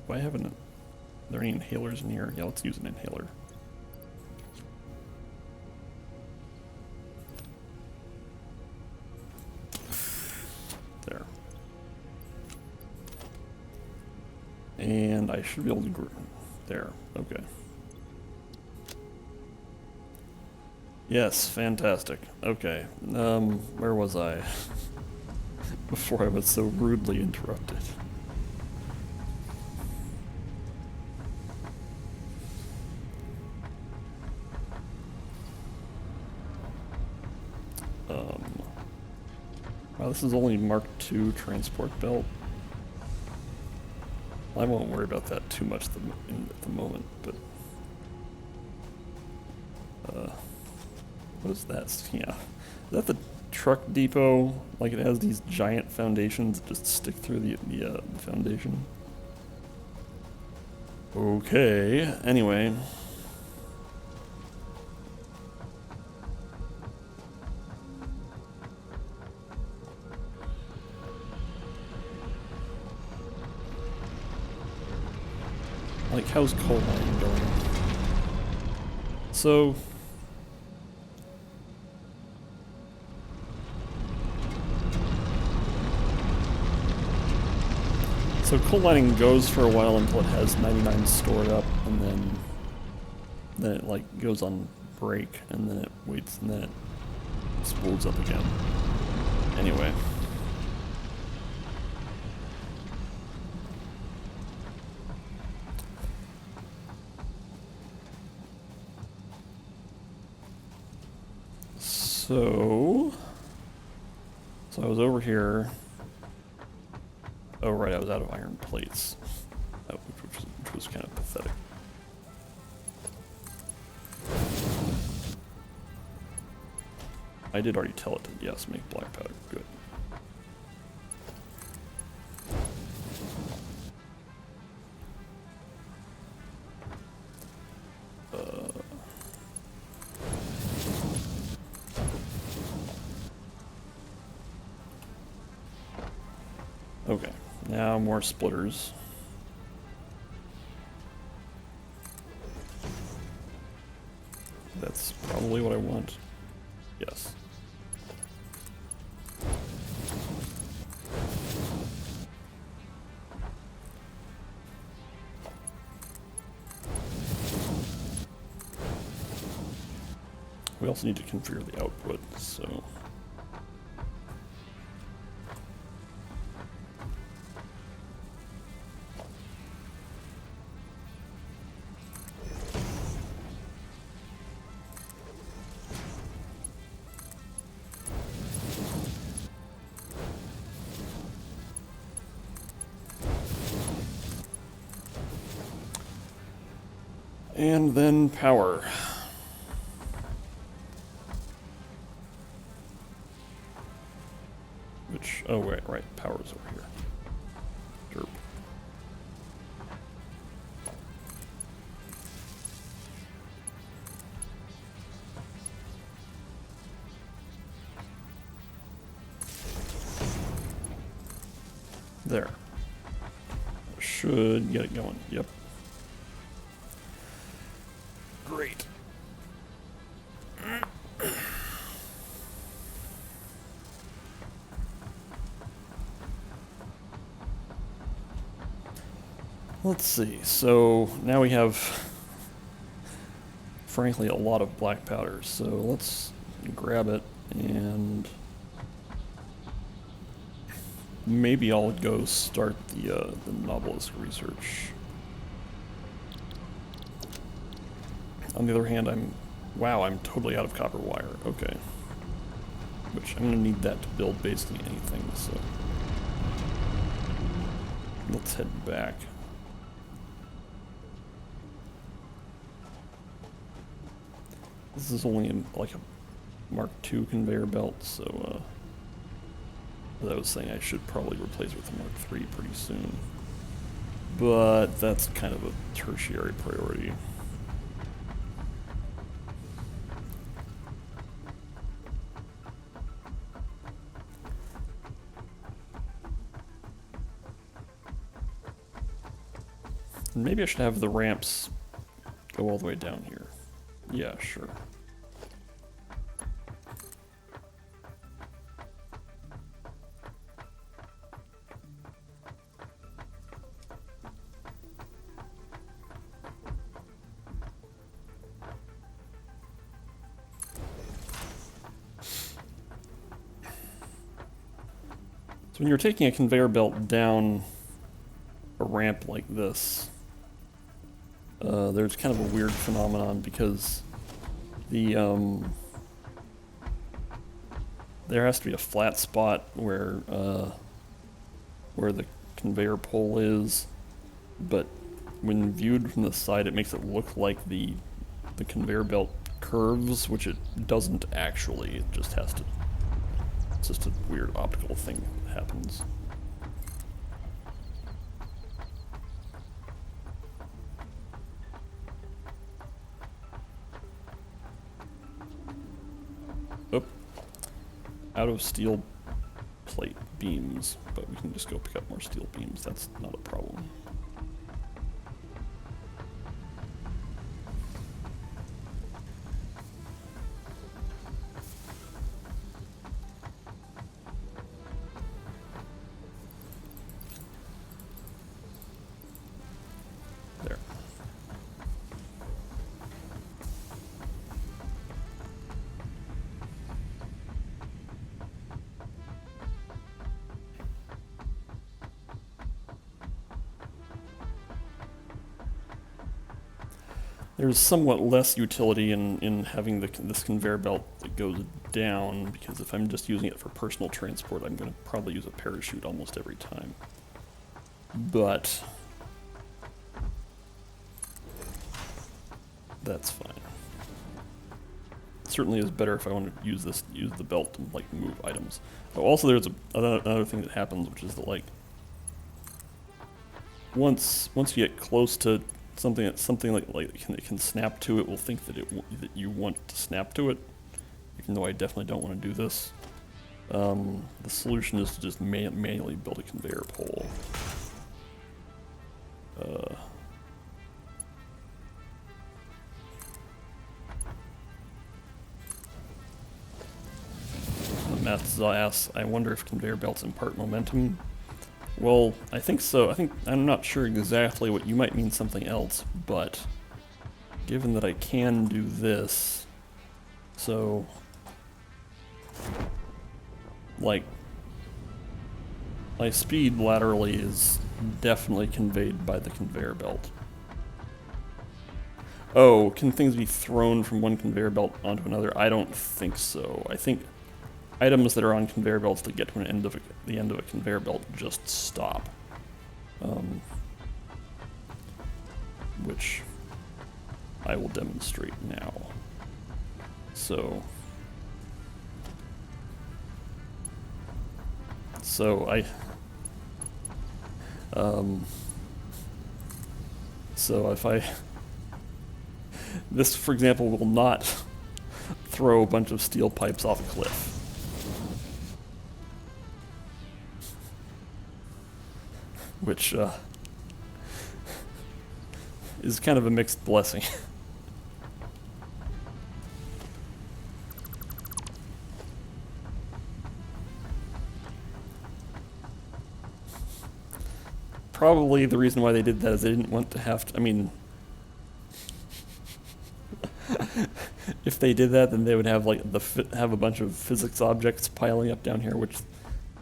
Do I have are there any inhalers in here? Yeah, let's use an inhaler. There. And I should be able to there. Okay. Yes, fantastic. Okay. Where was I? Before I was so rudely interrupted. Wow, this is only Mark II transport belt. I won't worry about that too much at the moment, but... what is that? Yeah. Is that the truck depot? Like it has these giant foundations that just stick through the foundation? Okay, anyway. Like, how's coal mining going? So coal mining goes for a while until it has 99 stored up, and then it like goes on break, and then it waits, and then it spools up again. Anyway. So I was over here. Oh right, I was out of iron plates, which was kind of pathetic. I did already tell it to, yes, make black powder. Good. Okay, now more splitters. That's probably what I want. Yes. We also need to configure the output, so... And then power. Which, oh wait, right, power's over here. Derp. There. Should get it going, yep. Great. Let's see, so now we have, frankly, a lot of black powder, so let's grab it and maybe I'll go start the novelist research. On the other hand, I'm totally out of copper wire, okay. Which I'm gonna need that to build basically anything, so. Let's head back. This is only like a Mark II conveyor belt, so as I was saying, I should probably replace it with a Mark III pretty soon. But that's kind of a tertiary priority. Maybe I should have the ramps go all the way down here. Yeah, sure. So when you're taking a conveyor belt down a ramp like this, there's kind of a weird phenomenon because the there has to be a flat spot where the conveyor pole is, but when viewed from the side, it makes it look like the conveyor belt curves, which it doesn't actually. It just has to. It's just a weird optical thing that happens. Oh, out of steel plate beams, but we can just go pick up more steel beams. That's not a problem. There. There's somewhat less utility in having this conveyor belt that goes down, because if I'm just using it for personal transport, I'm going to probably use a parachute almost every time. But that's fine. It certainly is better if I want to use the belt to like move items. Oh, also, there's another thing that happens, which is that like once you get close to something like it can snap to, it will think that that you want to snap to it, even though I definitely don't want to do this. The solution is to just manually build a conveyor pole. Maths asks, I wonder if conveyor belts impart momentum. Well, I think so. I'm not sure exactly what you might mean something else, but given that I can do this, so like my speed laterally is definitely conveyed by the conveyor belt. Oh, can things be thrown from one conveyor belt onto another? I don't think so. I think items that are on conveyor belts that get to the end of a conveyor belt just stop. Which I will demonstrate now. So So so if I, this for example will not throw a bunch of steel pipes off a cliff. Which is kind of a mixed blessing. Probably the reason why they did that is they didn't want to have to, I mean, if they did that, then they would have like have a bunch of physics objects piling up down here, which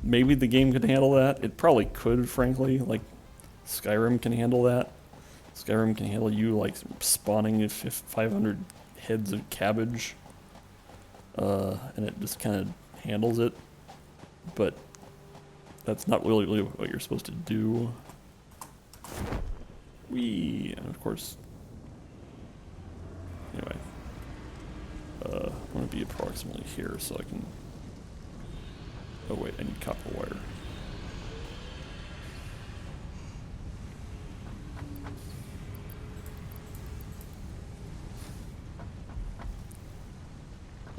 maybe the game could handle that. It probably could, frankly. Like Skyrim can handle that. Skyrim can handle you like spawning 500 heads of cabbage, and it just kind of handles it. But that's not really what you're supposed to do. And of course, anyway, I want to be approximately here so I can, oh wait, I need copper wire.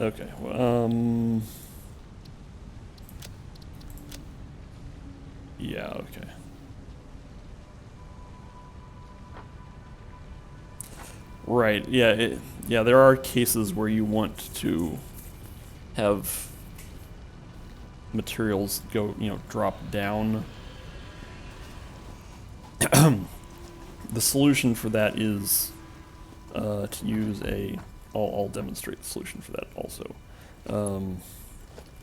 Okay, well, yeah, okay. Right, yeah, yeah, there are cases where you want to have materials go, drop down. The solution for that is to use I'll demonstrate the solution for that also.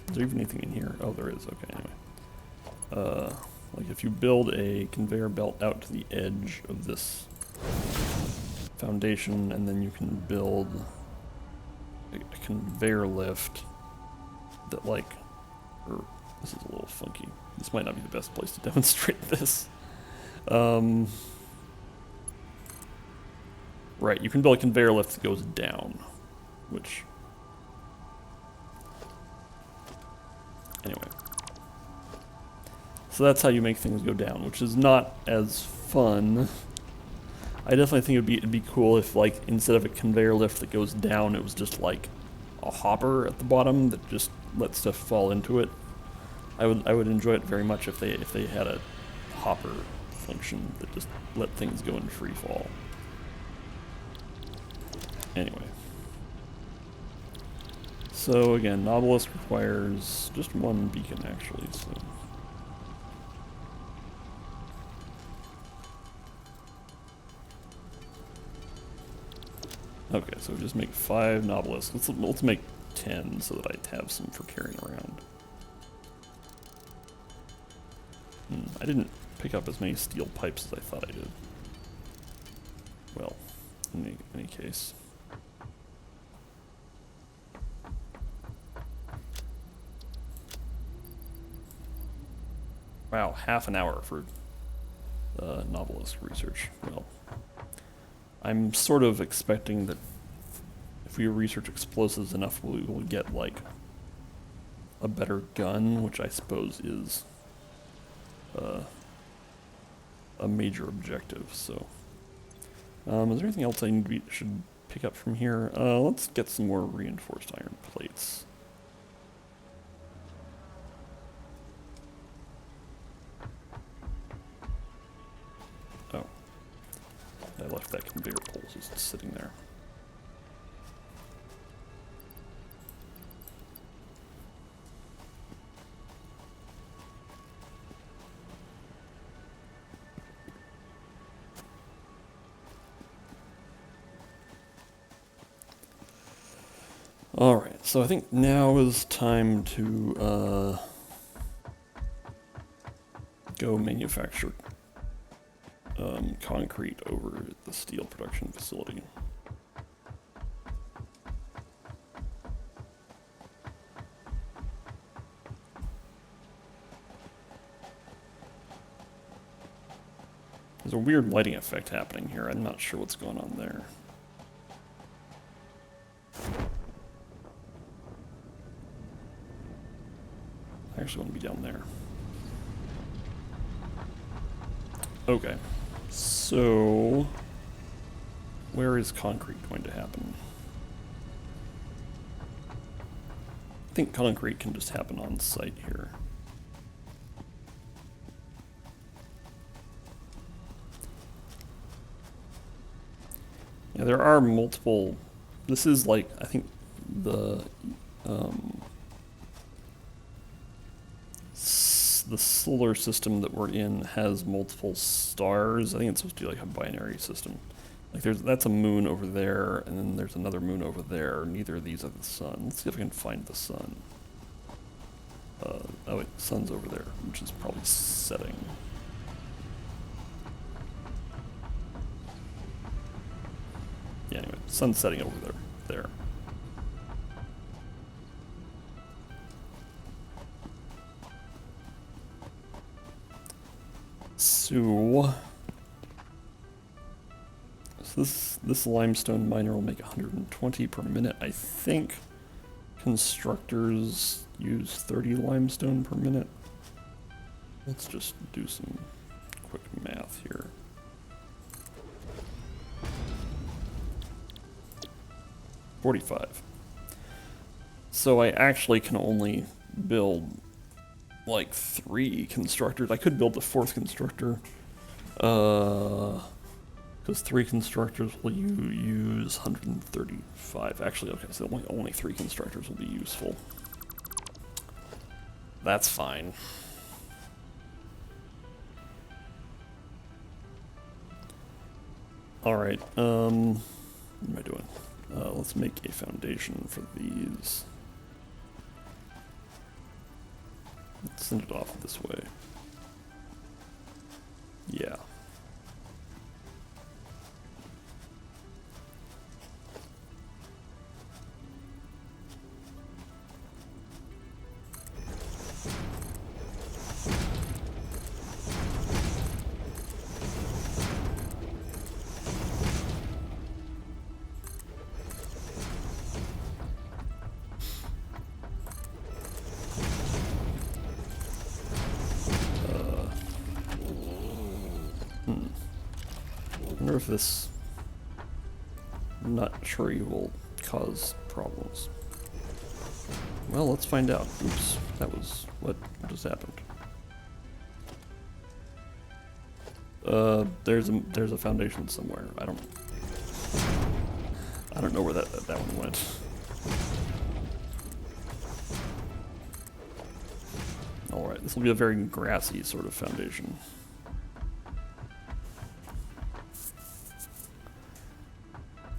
Is there even anything in here? Oh, there is, okay, anyway. Like if you build a conveyor belt out to the edge of this foundation, and then you can build a conveyor lift that this is a little funky. This might not be the best place to demonstrate this. Right, you can build a conveyor lift that goes down, which, anyway. So that's how you make things go down, which is not as fun. I definitely think it'd be cool if, like, instead of a conveyor lift that goes down, it was just like a hopper at the bottom that just lets stuff fall into it. I would enjoy it very much if they had a hopper function that just let things go in free fall. Anyway. So again, Nautilus requires just one beacon actually, so. Okay, so just make 5 Nautilus. Let's make 10 so that I have some for carrying around. I didn't pick up as many steel pipes as I thought I did. Well, in any case. Wow, half an hour for Nautilus research. Well, I'm sort of expecting that if we research explosives enough, we will get, like, a better gun, which I suppose is a major objective, so. Is there anything else I should pick up from here? Let's get some more reinforced iron plates. Oh. I left that conveyor pole just sitting there. Alright, so I think now is time to go manufacture concrete over at the steel production facility. There's a weird lighting effect happening here. I'm not sure what's going on there. I actually want to be down there. Okay. So, where is concrete going to happen? I think concrete can just happen on site here. Yeah, there are multiple. This is like, I think the the solar system that we're in has multiple stars. I think it's supposed to be like a binary system. Like that's a moon over there, and then there's another moon over there. Neither of these are the sun. Let's see if I can find the sun. Oh wait, the sun's over there, which is probably setting. Yeah, anyway, sun's setting over there. There. So this limestone miner will make 120 per minute. I think constructors use 30 limestone per minute. Let's just do some quick math here. $45. So I actually can only build like 3 constructors. I could build the 4th constructor. Because 3 constructors will use 135. Actually, okay, so only 3 constructors will be useful. That's fine. Alright, what am I doing? Let's make a foundation for these. Let's send it off this way. Yeah. I wonder if this nut tree will cause problems. Well, let's find out. Oops, that was what just happened. There's a foundation somewhere. I don't know where that one went. All right, this will be a very grassy sort of foundation.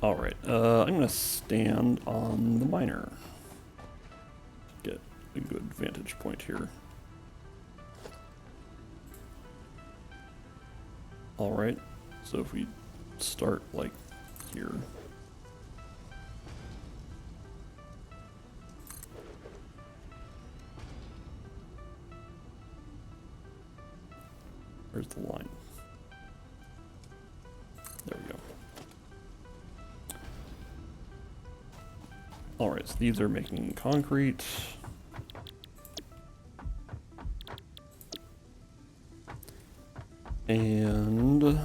All right, I'm gonna stand on the miner. Get a good vantage point here. All right, so if we start like here. Where's the line? There we go. Alright, so these are making concrete. And go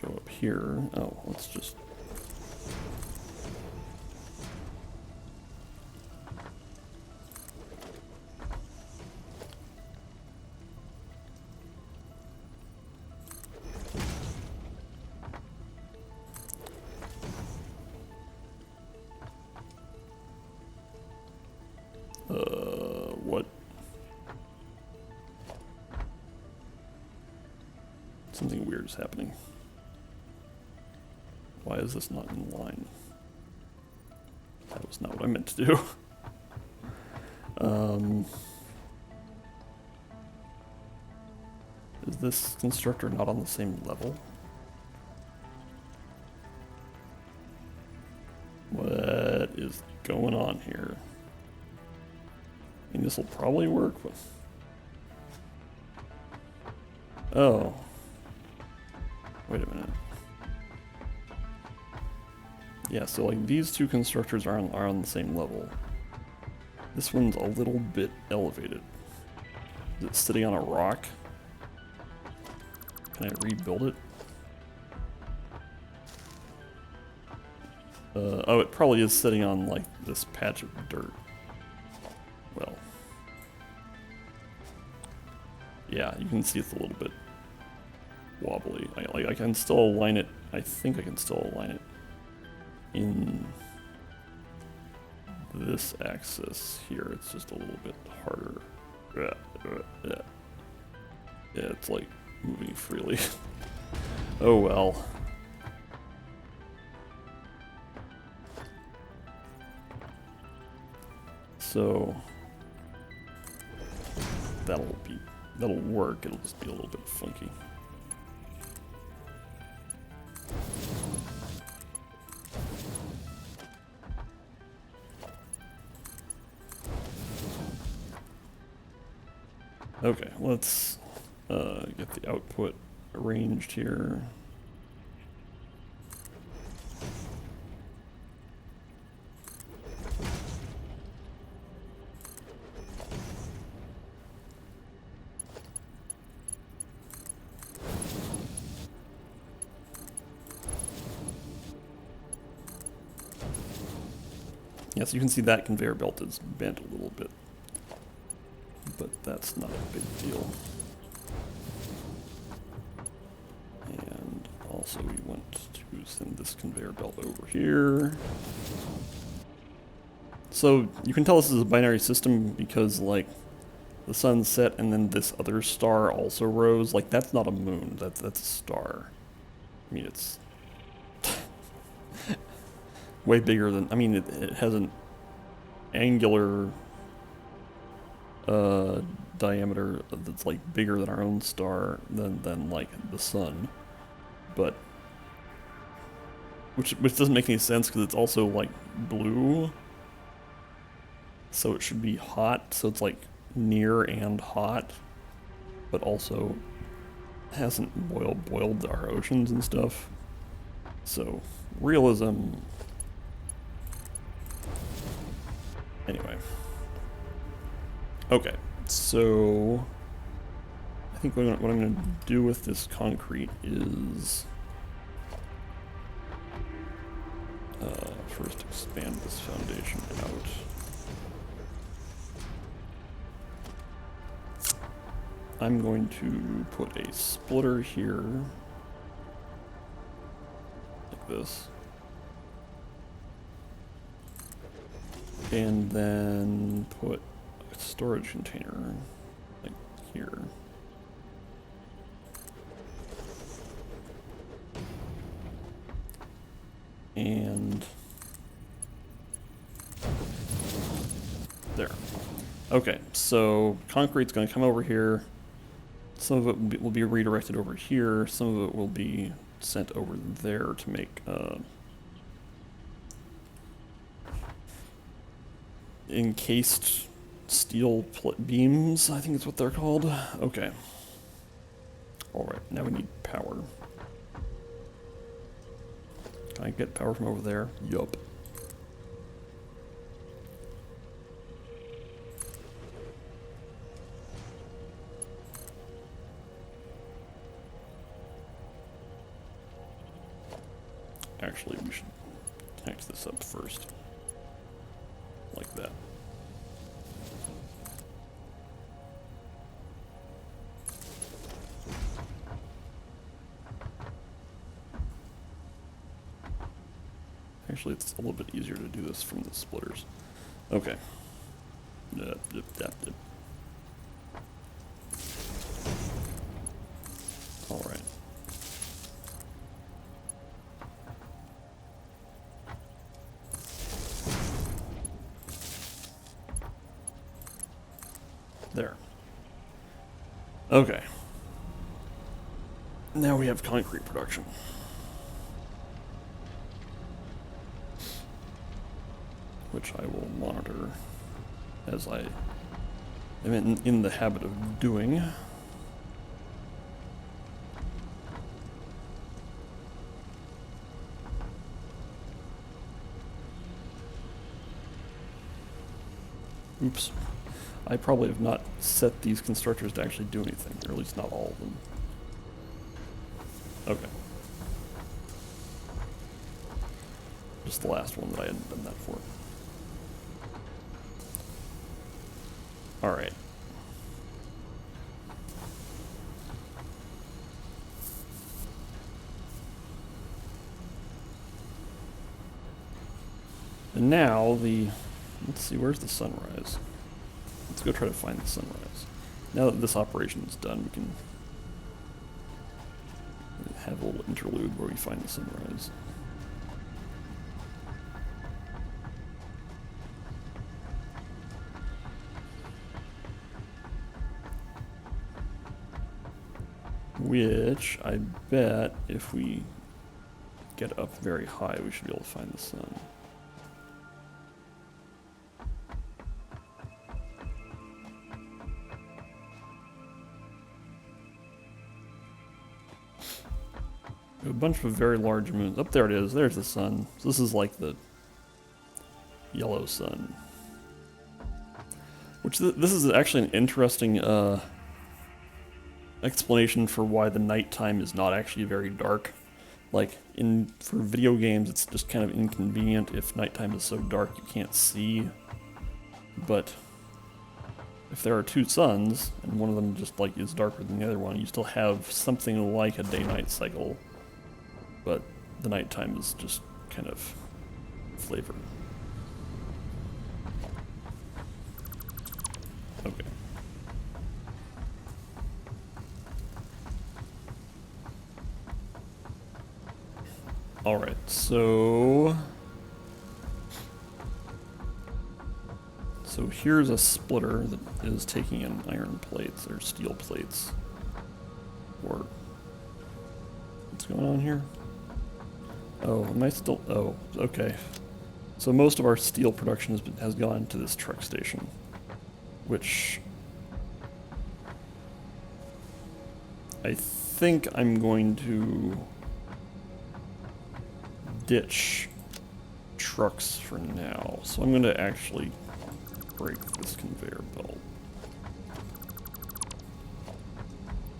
up here. Oh, let's just what? Something weird is happening. Why is this not in line? That was not what I meant to do. Is this constructor not on the same level? What is going on here? I mean, this will probably work, but... Oh. Wait a minute. Yeah, so like these two constructors are on the same level. This one's a little bit elevated. Is it sitting on a rock? Can I rebuild it? Oh, it probably is sitting on, like, this patch of dirt. Well. Yeah, you can see it's a little bit wobbly. I can still align it. I think I can still align it in this axis here. It's just a little bit harder. Yeah, it's like moving freely. Oh well. So that'll work. It'll just be a little bit funky. Okay, let's get the output arranged here. Yeah, so you can see that conveyor belt is bent a little bit, but that's not a big deal. And also we want to send this conveyor belt over here. So you can tell this is a binary system because, like, the sun set and then this other star also rose. Like, that's not a moon, that's a star. I mean, it's way bigger than, I mean, it has an angular diameter that's like bigger than our own star than like the sun, but which doesn't make any sense because it's also like blue, so it should be hot, so it's like near and hot, but also hasn't boiled our oceans and stuff. So realism. Anyway. Okay, so I think what I'm going to do with this concrete is first expand this foundation out. I'm going to put a splitter here, like this. And then put a storage container, like here. And there. Okay, so concrete's going to come over here. Some of it will be redirected over here. Some of it will be sent over there to make encased steel beams, I think is what they're called. Okay. Alright, now we need power. Can I get power from over there? Yup. Actually, we should connect this up first. Like that. Actually, it's a little bit easier to do this from the splitters. Okay. All right. There. Okay. Now we have concrete production. Which I will monitor as I am in the habit of doing. Oops. I probably have not set these constructors to actually do anything, or at least not all of them. Okay. Just the last one that I hadn't done that for. Alright. And now let's see, where's the sunrise? Let's go try to find the sunrise. Now that this operation is done, we can have a little interlude where we find the sunrise. Which, I bet, if we get up very high, we should be able to find the sun. A bunch of very large moons. Up there it is. There's the sun. So this is like the yellow sun. Which this is actually an interesting explanation for why the nighttime is not actually very dark. Like for video games, it's just kind of inconvenient if nighttime is so dark you can't see. But if there are two suns and one of them just like is darker than the other one, you still have something like a day-night cycle. But the nighttime is just kind of flavor. Okay. Alright, so here's a splitter that is taking in iron plates or steel plates. Or what's going on here? Oh, am I still? Oh, okay. So most of our steel production has gone to this truck station, which I think I'm going to ditch trucks for now. So I'm going to actually break this conveyor belt.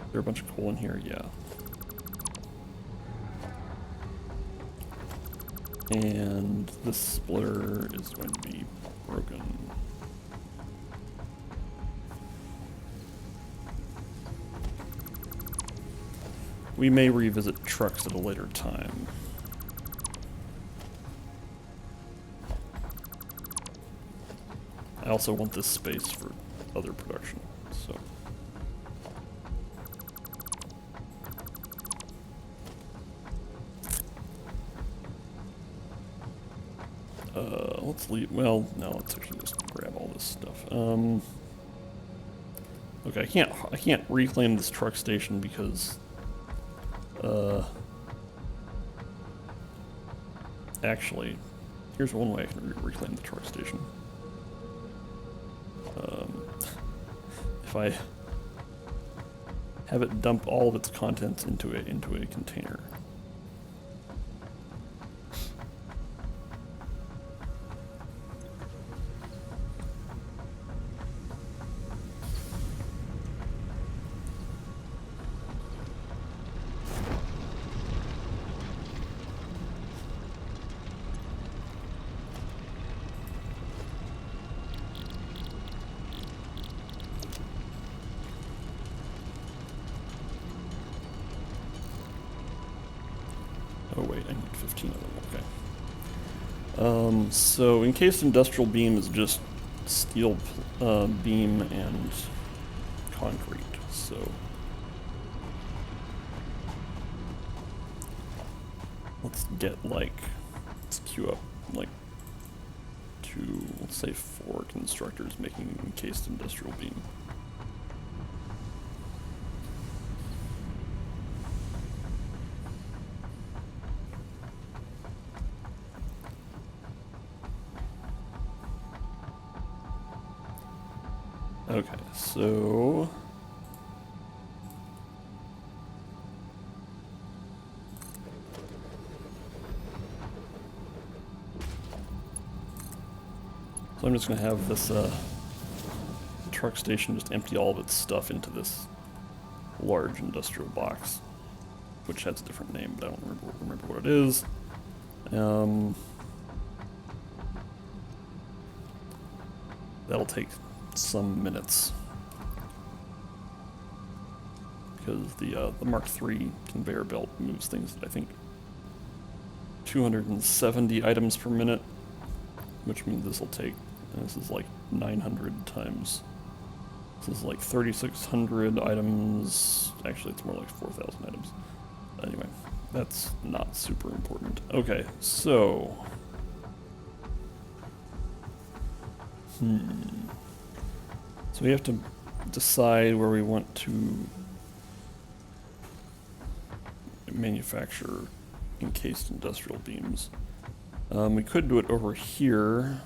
Is there a bunch of coal in here? Yeah. And this splitter is going to be broken. We may revisit trucks at a later time. I also want this space for other production, so. Let's leave, well, no, let's actually just grab all this stuff. Okay, I can't reclaim this truck station because, actually, here's one way I can reclaim the truck station. If I have it dump all of its contents into a container. Oh wait, I need 15 of them, okay. So encased industrial beam is just steel beam and concrete, so. Let's queue up like let's say 4 constructors making encased industrial beam. Okay, so I'm just going to have this truck station just empty all of its stuff into this large industrial box, which has a different name, but I don't remember what it is. That'll take some minutes because the Mark III conveyor belt moves things at, I think, 270 items per minute, which means this will take, and this is like 900 times. This is like 3,600 items. Actually, it's more like 4,000 items. Anyway, that's not super important. Okay, so. So we have to decide where we want to manufacture encased industrial beams. We could do it over here,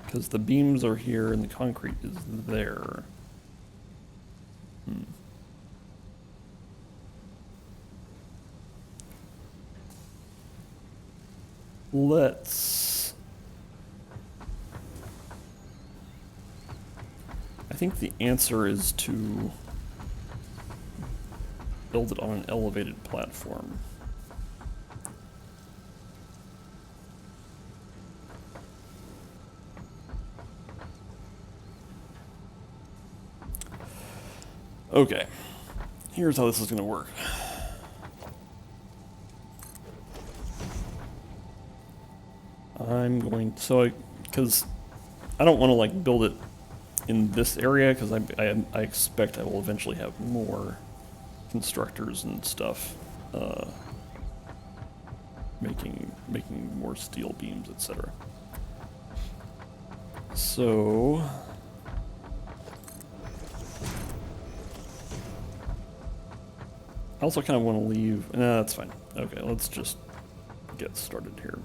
because the beams are here and the concrete is there. I think the answer is to build it on an elevated platform. Okay, here's how this is going to work. Because I don't want to like build it in this area, because I expect I will eventually have more constructors and stuff making more steel beams, etc. So I also kind of want to leave. Nah, that's fine. Okay, let's just get started here.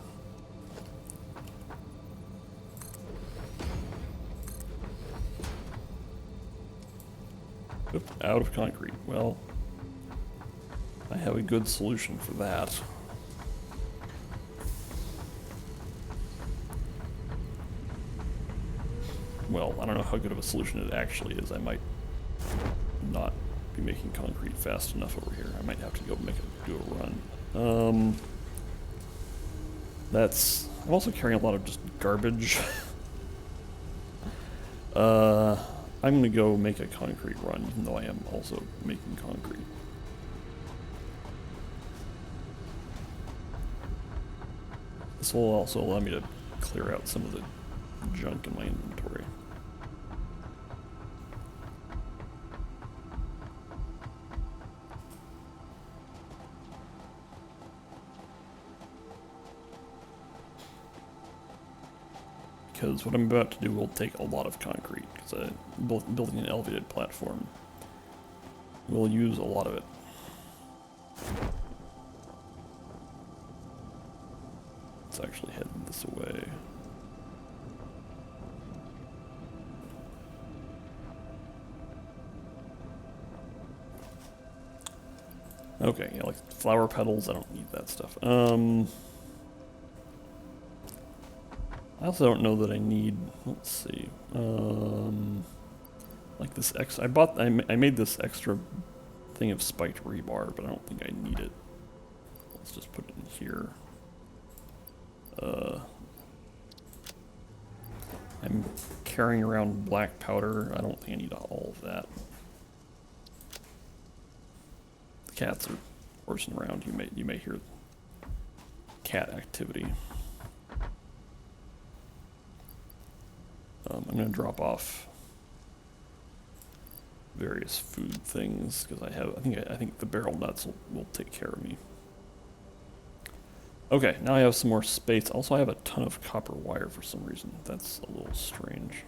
Oop, out of concrete. Well, I have a good solution for that. Well, I don't know how good of a solution it actually is. I might not be making concrete fast enough over here. I might have to go do a run. I'm also carrying a lot of just garbage. I'm gonna go make a concrete run, even though I am also making concrete. This will also allow me to clear out some of the junk in my inventory. Because what I'm about to do will take a lot of concrete, because building an elevated platform will use a lot of it. Let's actually head this way. Okay, yeah, like flower petals, I don't need that stuff. I also don't know that I need, let's see, like this I made this extra thing of spiked rebar, but I don't think I need it. Let's just put it in here. I'm carrying around black powder. I don't think I need all of that. The cats are horsing around. You may hear cat activity. I'm going to drop off various food things because I think the barrel nuts will take care of me. Okay, now I have some more space. Also, I have a ton of copper wire for some reason. That's a little strange.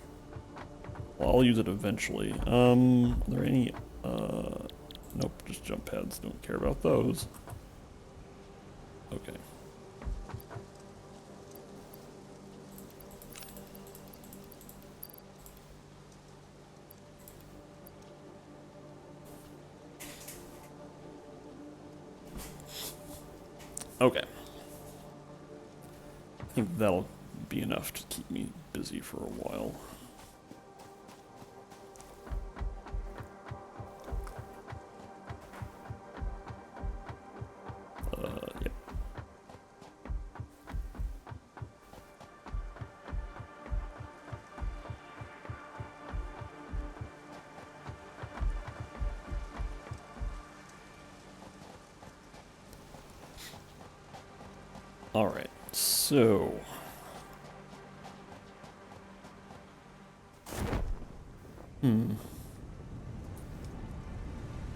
Well, I'll use it eventually. Are there any? Nope, just jump pads. Don't care about those. Okay. Okay. I think that'll be enough to keep me busy for a while. Alright, so... If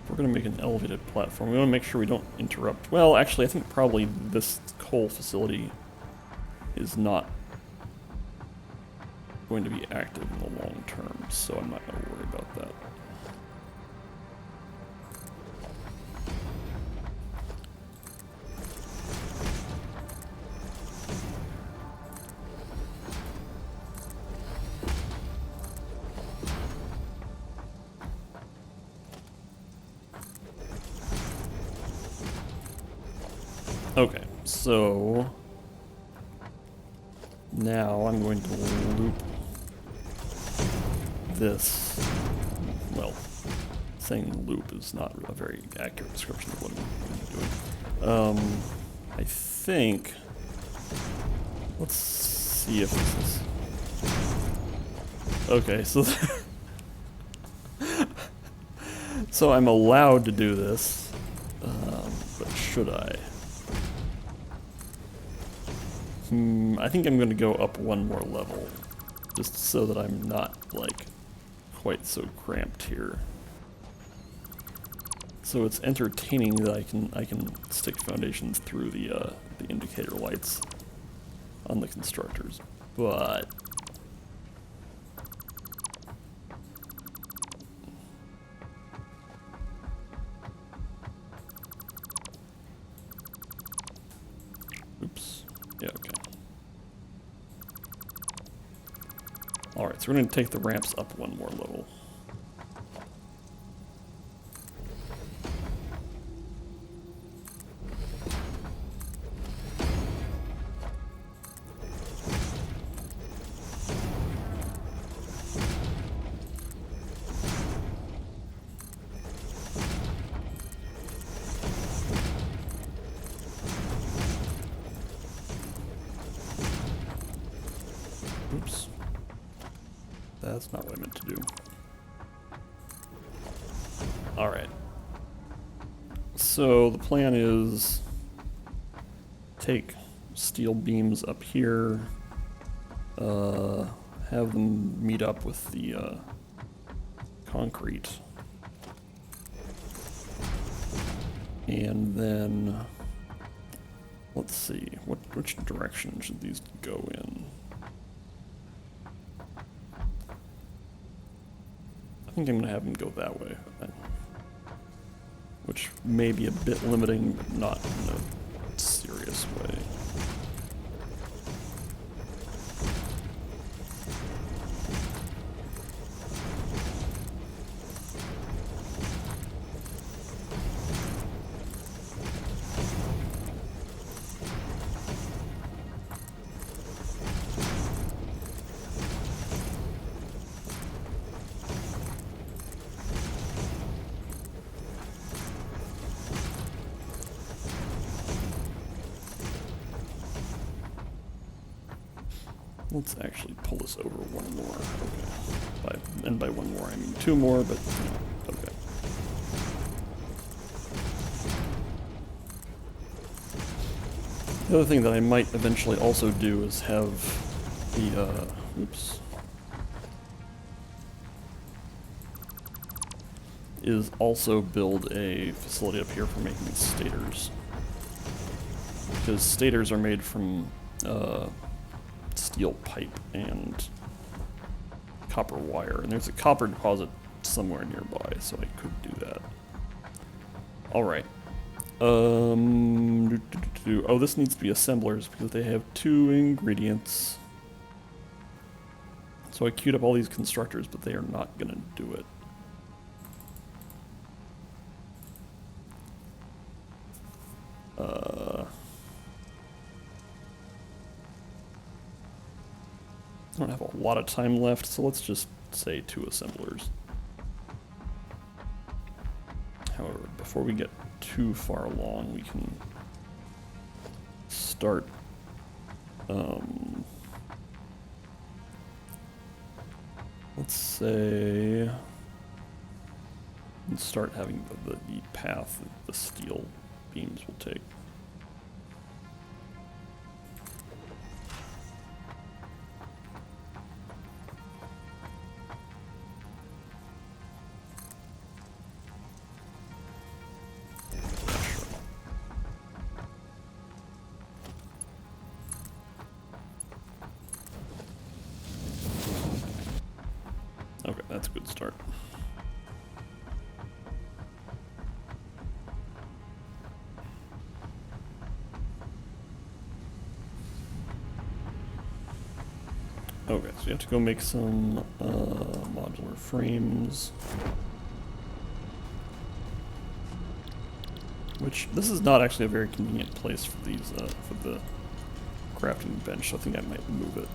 we're going to make an elevated platform, we want to make sure we don't interrupt. Well, actually, I think probably this coal facility is not going to be active in the long term, so I'm not going to worry about that. Okay, so now I'm going to loop this. Well, saying loop is not a very accurate description of what I'm doing. I think, let's see if this is, okay, so, so I'm allowed to do this, but should I? I think I'm going to go up one more level, just so that I'm not, like, quite so cramped here. So it's entertaining that I can stick foundations through the indicator lights on the constructors, but oops, yeah, okay. Alright, so we're going to take the ramps up one more level. Oops. That's not what I meant to do. Alright. So the plan is take steel beams up here, have them meet up with the concrete, and then let's see, which direction should these go in? I think I'm going to have them go that way, which may be a bit limiting, but not in a serious way. Let's actually pull this over one more. Okay. And by one more, I mean two more, but okay. The other thing that I might eventually also do is have the, oops. Is also build a facility up here for making stators. Because stators are made from, steel pipe and copper wire, and there's a copper deposit somewhere nearby, so I could do that. Alright. Oh, this needs to be assemblers because they have 2 ingredients. So I queued up all these constructors, but they are not gonna do it. I don't have a lot of time left, so let's just say 2 assemblers. However, before we get too far along, we can start let's say and start having the path that the steel beams will take. Okay, that's a good start. Okay, so you have to go make some modular frames. Which, this is not actually a very convenient place for these, for the crafting bench, so I think I might move it.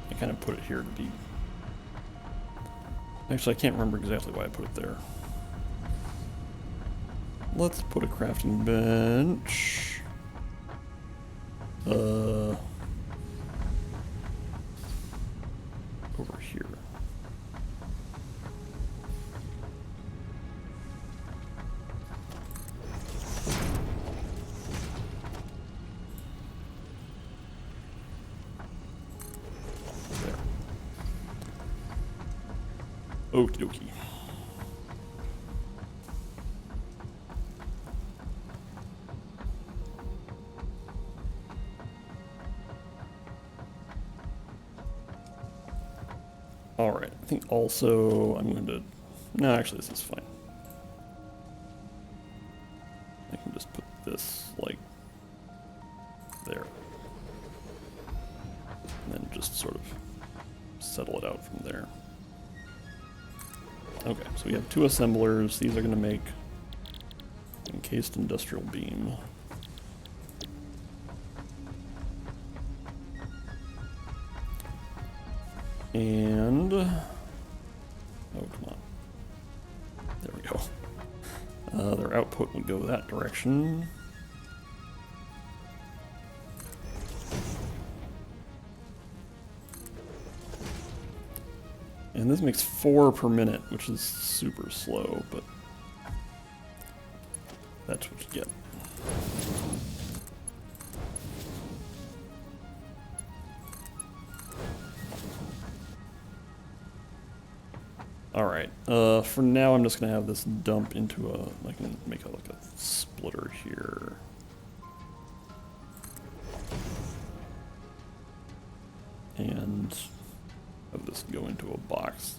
I kind of put it here to be... Actually, I can't remember exactly why I put it there. Let's put a crafting bench. Over here. There. Okie dokie. Alright, I think also I'm going to... No, actually this is fine. I can just put this, like, there. And then just sort of settle it out from there. Okay, so we have two assemblers. These are going to make encased industrial beam. And... oh, come on. There we go. Their output would go that direction. And this makes 4 per minute, which is super slow, but that's what you get. Alright, for now I'm just going to have this dump into a, I can make like a splitter here. And have this go into a box.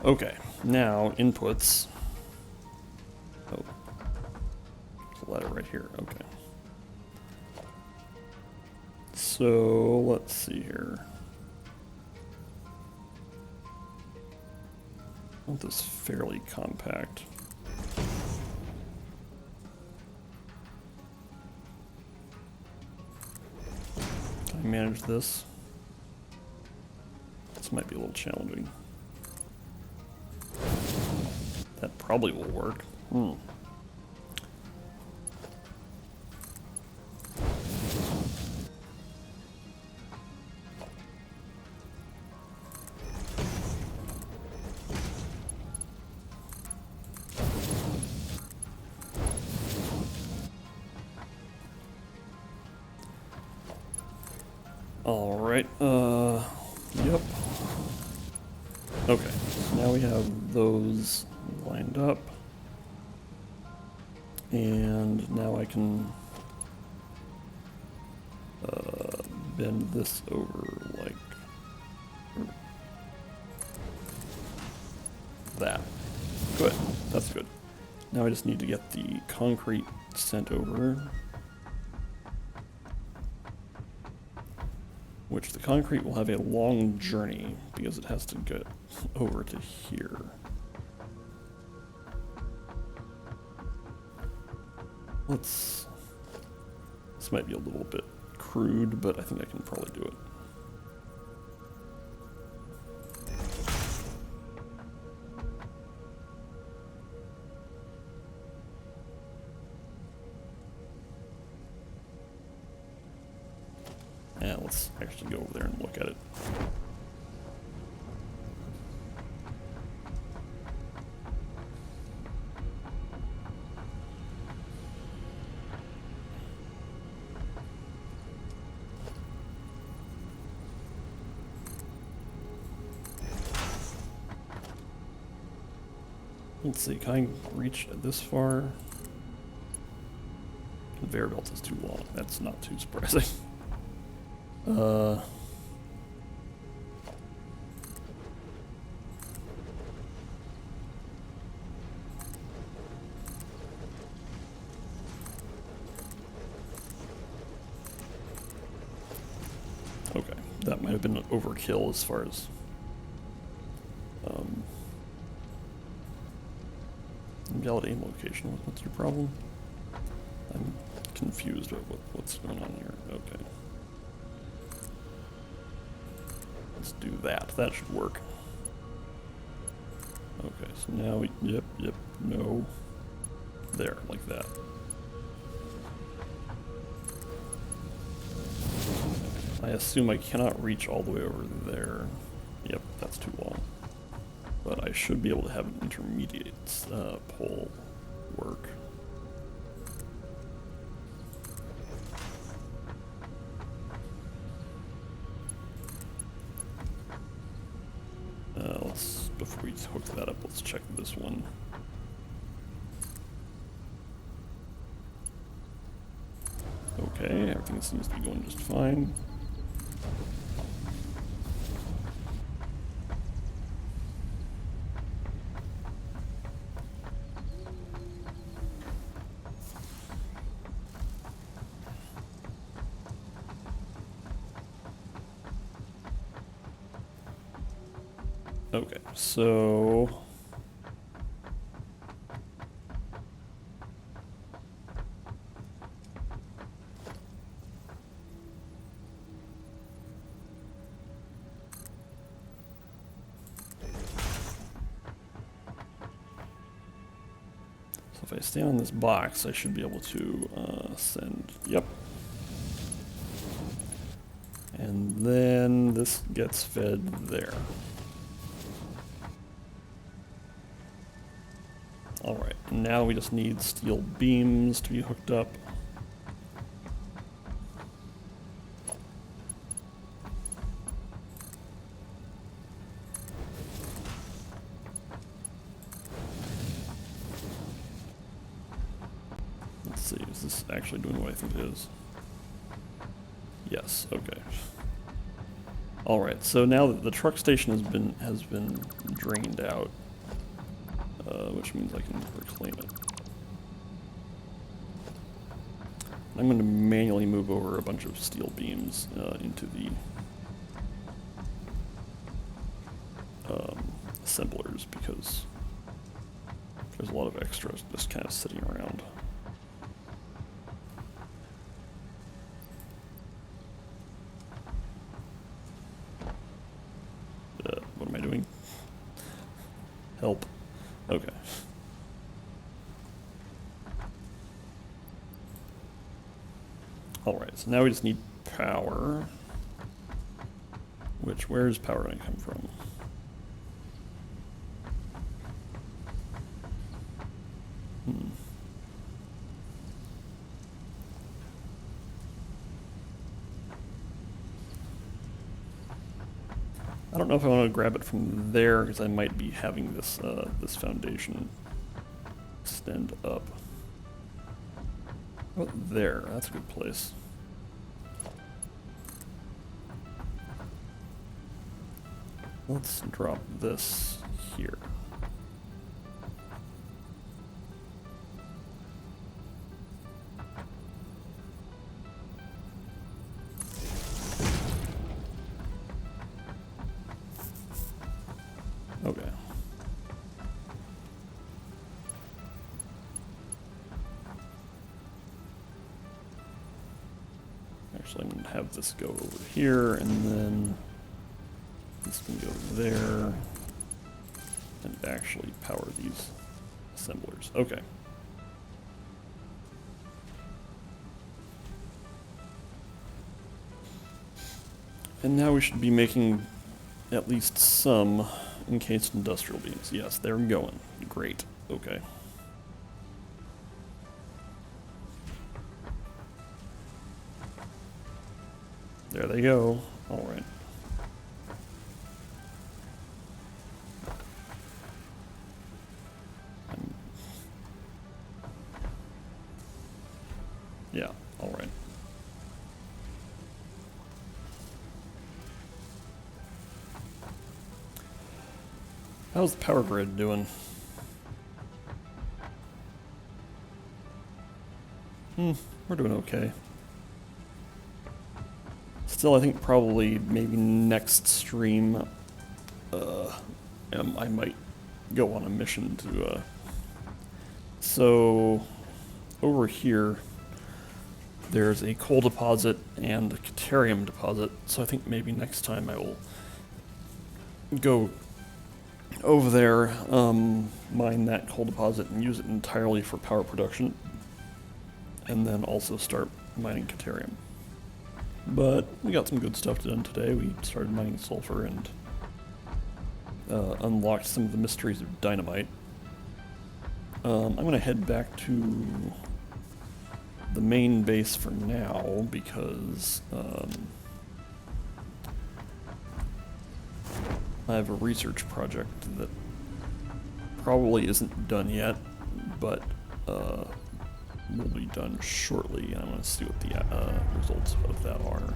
Okay, now inputs. Oh, there's a ladder right here. Okay. So let's see here. I want this fairly compact. Can I manage this? This might be a little challenging. That probably will work. All right, yep. Okay, so now we have those lined up. And now I can bend this over like that. Good, that's good. Now I just need to get the concrete sent over. Which the concrete will have a long journey because it has to get over to here. This might be a little bit crude, but I think I can probably do it. let's actually go over there and look at it. Let's see, can I reach this far? Conveyor belt is too long. That's not too surprising. Okay, that might have been an overkill as far as invalid aim location. What's your problem? I'm confused about what's going on here. Okay. Let's do that. That should work. Okay, so now we, yep, no. There, like that. I assume I cannot reach all the way over there. Yep, that's too long. But I should be able to have an intermediate pole work. Before we hook that up, let's check this one. Okay, everything seems to be going just fine. Okay, so if I stand on this box, I should be able to send, yep. And then this gets fed there. Alright, now we just need steel beams to be hooked up. Let's see, is this actually doing what I think it is? Yes, okay. Alright, so now that the truck station has been drained out, which means I can reclaim it. I'm going to manually move over a bunch of steel beams into the assemblers because there's a lot of extras just kind of sitting around. What am I doing? Help. Okay. Alright, so now we just need power. Where's power going to come from? I don't know if I want to grab it from there because I might be having this this foundation extend up. Oh, there. That's a good place. Let's drop this here. Okay. Actually, I'm going to have this go over here, and then this can go there, and actually power these assemblers. Okay. And now we should be making at least some encased industrial beams. Yes, they're going. Great. Okay. There they go. All right. Yeah, all right. How's the power grid doing? We're doing okay. Still, I think probably maybe next stream, I might go on a mission to, so over here, there's a coal deposit and a caterium deposit, so I think maybe next time I will go over there, mine that coal deposit and use it entirely for power production, and then also start mining caterium. But we got some good stuff done today. We started mining sulfur and unlocked some of the mysteries of dynamite. I'm going to head back to the main base for now because I have a research project that probably isn't done yet, but will be done shortly, and I want to see what the results of that are.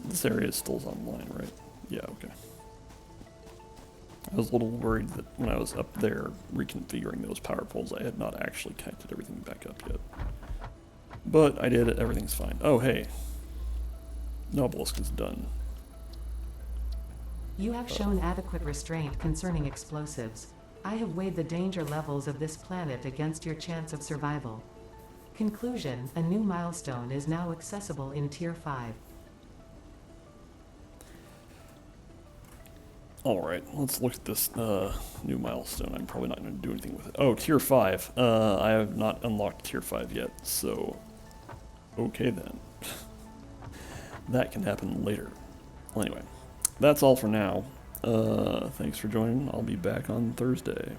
This area is still online, right? Yeah, okay. I was a little worried that when I was up there reconfiguring those power poles, I had not actually connected everything back up yet. But I did it, everything's fine. Oh, hey. Obelisk is done. You have shown adequate restraint concerning explosives. I have weighed the danger levels of this planet against your chance of survival. Conclusion, a new milestone is now accessible in Tier 5. Alright, let's look at this new milestone. I'm probably not going to do anything with it. Oh, Tier 5. I have not unlocked Tier 5 yet, so... Okay then. That can happen later. Well, anyway, that's all for now. Thanks for joining. I'll be back on Thursday.